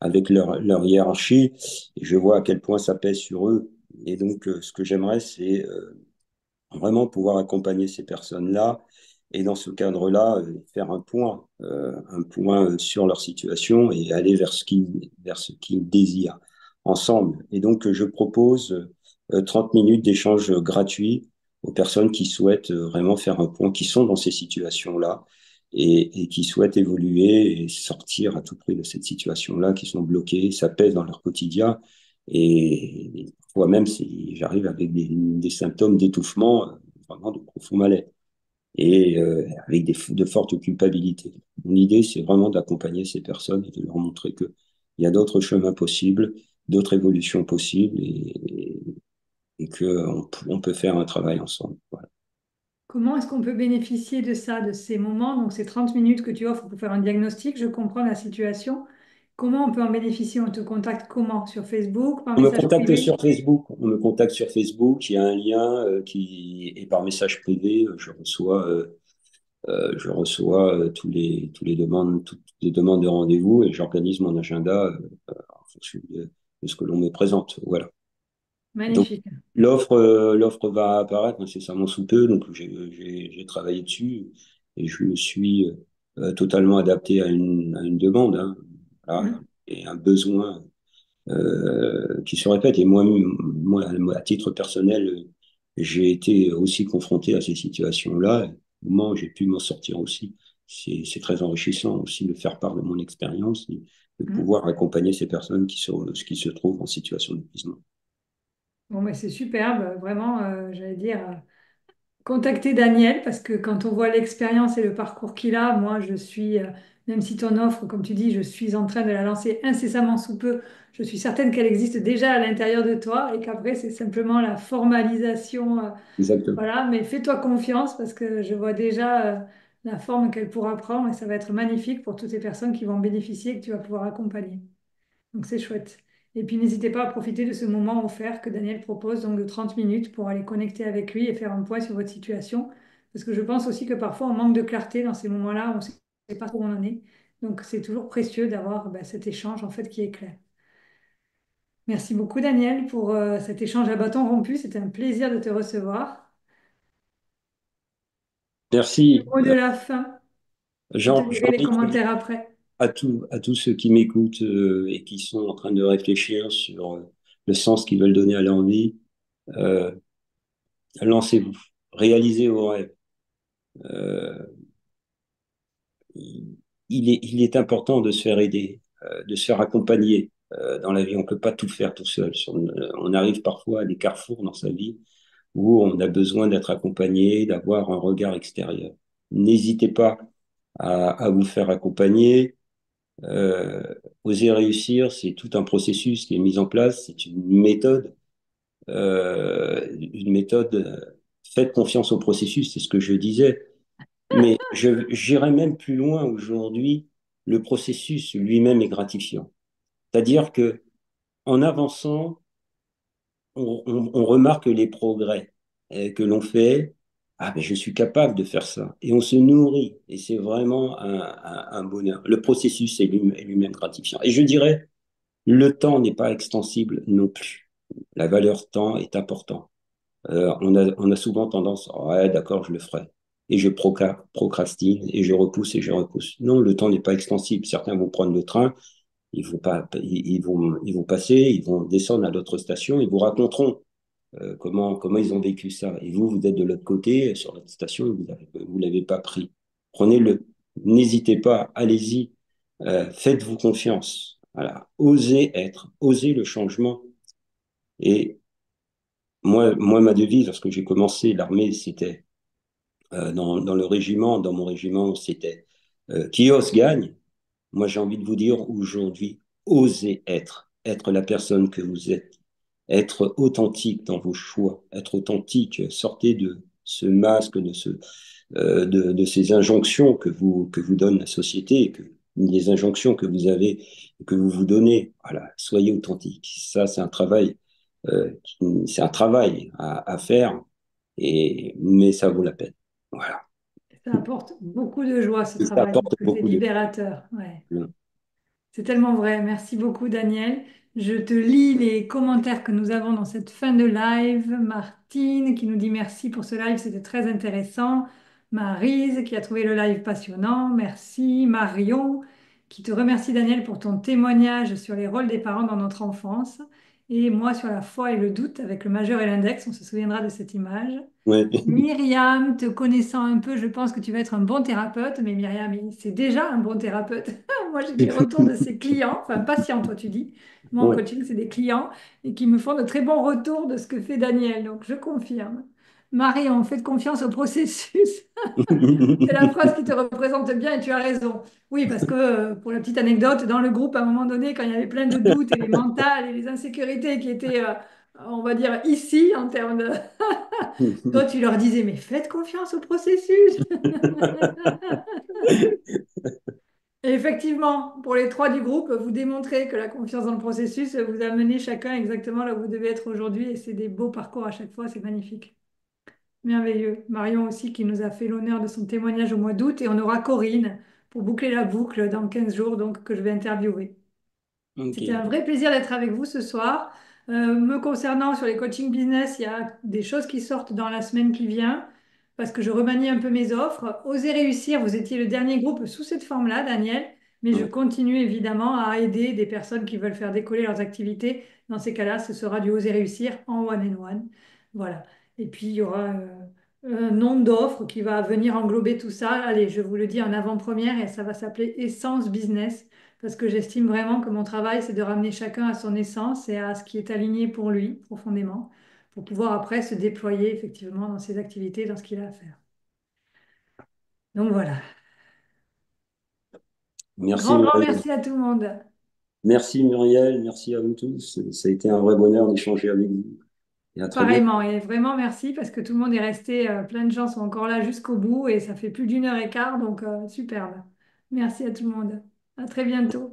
avec leur hiérarchie. Et je vois à quel point ça pèse sur eux. Et donc, ce que j'aimerais, c'est vraiment pouvoir accompagner ces personnes-là et dans ce cadre-là, faire un point sur leur situation et aller vers ce qu'ils désirent ensemble. Et donc, je propose 30 minutes d'échange gratuit aux personnes qui souhaitent vraiment faire un point, qui sont dans ces situations-là et qui souhaitent évoluer et sortir à tout prix de cette situation-là, qui sont bloquées, ça pèse dans leur quotidien. Et parfois même, si j'arrive avec des symptômes d'étouffement, vraiment de profond malaise et avec de fortes culpabilités. Mon idée, c'est vraiment d'accompagner ces personnes et de leur montrer qu'il y a d'autres chemins possibles, d'autres évolutions possibles et qu'on on peut faire un travail ensemble. Voilà. Comment est-ce qu'on peut bénéficier de ça, de ces moments, donc ces 30 minutes que tu offres pour faire un diagnostic? Je comprends la situation. Comment on peut en bénéficier? On te contacte comment? Sur Facebook, par On me message contacte privé? sur Facebook. On me contacte sur Facebook. Il y a un lien qui est par message privé. Je reçois tous les demandes, toutes les demandes de rendez-vous et j'organise mon agenda en fonction de ce que l'on me présente. Voilà. Donc, Magnifique. l'offre va apparaître incessamment sous peu. Donc, j'ai travaillé dessus et je me suis totalement adapté à une demande, hein, voilà, Mm. et un besoin qui se répète. Et moi, à titre personnel, j'ai été aussi confronté à ces situations-là. Au moment où j'ai pu m'en sortir aussi, c'est très enrichissant aussi de faire part de mon expérience et de Mm. pouvoir accompagner ces personnes qui se trouvent en situation d'épuisement. Bon, mais c'est superbe, vraiment, j'allais dire. Contacter Daniel parce que quand on voit l'expérience et le parcours qu'il a, moi je suis, même si ton offre, comme tu dis, je suis en train de la lancer incessamment sous peu, je suis certaine qu'elle existe déjà à l'intérieur de toi et qu'après c'est simplement la formalisation, Exactement. voilà, mais fais-toi confiance parce que je vois déjà la forme qu'elle pourra prendre et ça va être magnifique pour toutes les personnes qui vont bénéficier et que tu vas pouvoir accompagner. Donc c'est chouette. Et puis n'hésitez pas à profiter de ce moment offert que Daniel propose, donc de 30 minutes pour aller connecter avec lui et faire un point sur votre situation. Parce que je pense aussi que parfois on manque de clarté dans ces moments-là, on ne sait pas trop où on en est. Donc c'est toujours précieux d'avoir cet échange en fait qui est clair. Merci beaucoup Daniel pour cet échange à bâton rompu. C'était un plaisir de te recevoir. Le Merci. mot de la fin, je te lirai les J'invite commentaires après. à tous ceux qui m'écoutent et qui sont en train de réfléchir sur le sens qu'ils veulent donner à leur vie, euh, lancez-vous, réalisez vos rêves. Euh, il est important de se faire aider, de se faire accompagner dans la vie. On ne peut pas tout faire tout seul. On arrive parfois à des carrefours dans sa vie où on a besoin d'être accompagné, d'avoir un regard extérieur. N'hésitez pas à vous faire accompagner. Euh, Oser réussir, c'est tout un processus qui est mis en place. C'est une méthode. Faites confiance au processus, c'est ce que je disais. Mais j'irais même plus loin aujourd'hui. Le processus lui-même est gratifiant. C'est-à-dire que en avançant, on remarque les progrès que l'on fait. Ah, mais je suis capable de faire ça. Et on se nourrit. Et c'est vraiment un bonheur. Le processus est lui-même gratifiant. Et je dirais, le temps n'est pas extensible non plus. La valeur temps est importante. On a souvent tendance, ouais, d'accord, je le ferai. Et je procrastine et je repousse et je repousse. Non, le temps n'est pas extensible. Certains vont prendre le train, ils vont passer, ils vont descendre à d'autres stations, ils vous raconteront comment ils ont vécu ça. Et vous, vous êtes de l'autre côté, sur l'autre station, vous l'avez pas pris. Prenez-le. N'hésitez pas, allez-y, faites-vous confiance. Voilà. Osez être, osez le changement. Et ma devise, lorsque j'ai commencé l'armée, c'était dans le régiment, dans mon régiment, c'était qui ose gagne. Moi, j'ai envie de vous dire aujourd'hui, osez être. être la personne que vous êtes, être authentique dans vos choix, être authentique, sortez de ce masque, de ces injonctions que vous donne la société, les injonctions que vous avez, que vous vous donnez. Voilà, soyez authentique. Ça, c'est un travail à faire, mais ça vaut la peine. Voilà. Ça apporte beaucoup de joie, ce Et ça travail, apporte parce que c'est beaucoup de libérateur. Ouais. bien. C'est tellement vrai. Merci beaucoup, Daniel. Je te lis les commentaires que nous avons dans cette fin de live. Martine qui nous dit merci pour ce live, c'était très intéressant. Maryse qui a trouvé le live passionnant. Merci. Marion qui te remercie, Daniel, pour ton témoignage sur les rôles des parents dans notre enfance. Et moi sur la foi et le doute avec le majeur et l'index. On se souviendra de cette image. Ouais. Myriam, te connaissant un peu, je pense que tu vas être un bon thérapeute, mais Myriam, c'est déjà un bon thérapeute. Moi, j'ai des retours de ses clients, enfin patients, toi tu dis. Moi, en Ouais. coaching, c'est des clients et qui me font de très bons retours de ce que fait Daniel. Donc, je confirme. Marion, faites confiance au processus. C'est la phrase qui te représente bien et tu as raison. Oui, parce que pour la petite anecdote, dans le groupe, à un moment donné, quand il y avait plein de doutes et les mentales et les insécurités qui étaient, on va dire, ici, en termes de... Toi, tu leur disais, mais faites confiance au processus. Et effectivement, pour les trois du groupe, vous démontrez que la confiance dans le processus vous a mené chacun exactement là où vous devez être aujourd'hui. Et c'est des beaux parcours à chaque fois, c'est magnifique. Merveilleux. Marion aussi qui nous a fait l'honneur de son témoignage au mois d'août. Et on aura Corinne pour boucler la boucle dans 15 jours, donc que je vais interviewer. C'était un Ok. vrai plaisir d'être avec vous ce soir. Me concernant sur les coaching business, il y a des choses qui sortent dans la semaine qui vient parce que je remanie un peu mes offres. Osez réussir, vous étiez le dernier groupe sous cette forme-là, Daniel, mais je Ouais. continue évidemment à aider des personnes qui veulent faire décoller leurs activités. Dans ces cas-là, ce sera du Osez réussir en one-on-one. Voilà. Et puis, il y aura un nombre d'offres qui va venir englober tout ça. Allez, je vous le dis en avant-première et ça va s'appeler Essence Business parce que j'estime vraiment que mon travail, c'est de ramener chacun à son essence et à ce qui est aligné pour lui profondément, pour pouvoir après se déployer effectivement dans ses activités, dans ce qu'il a à faire. Donc voilà. Merci Grand, grand Muriel. merci à tout le monde. Merci Muriel, merci à vous tous. Ça a été un vrai bonheur d'échanger avec vous. Et à très bientôt. Pareillement, et vraiment merci parce que tout le monde est resté, plein de gens sont encore là jusqu'au bout et ça fait plus d'1 heure et quart, donc superbe. Merci à tout le monde. À très bientôt.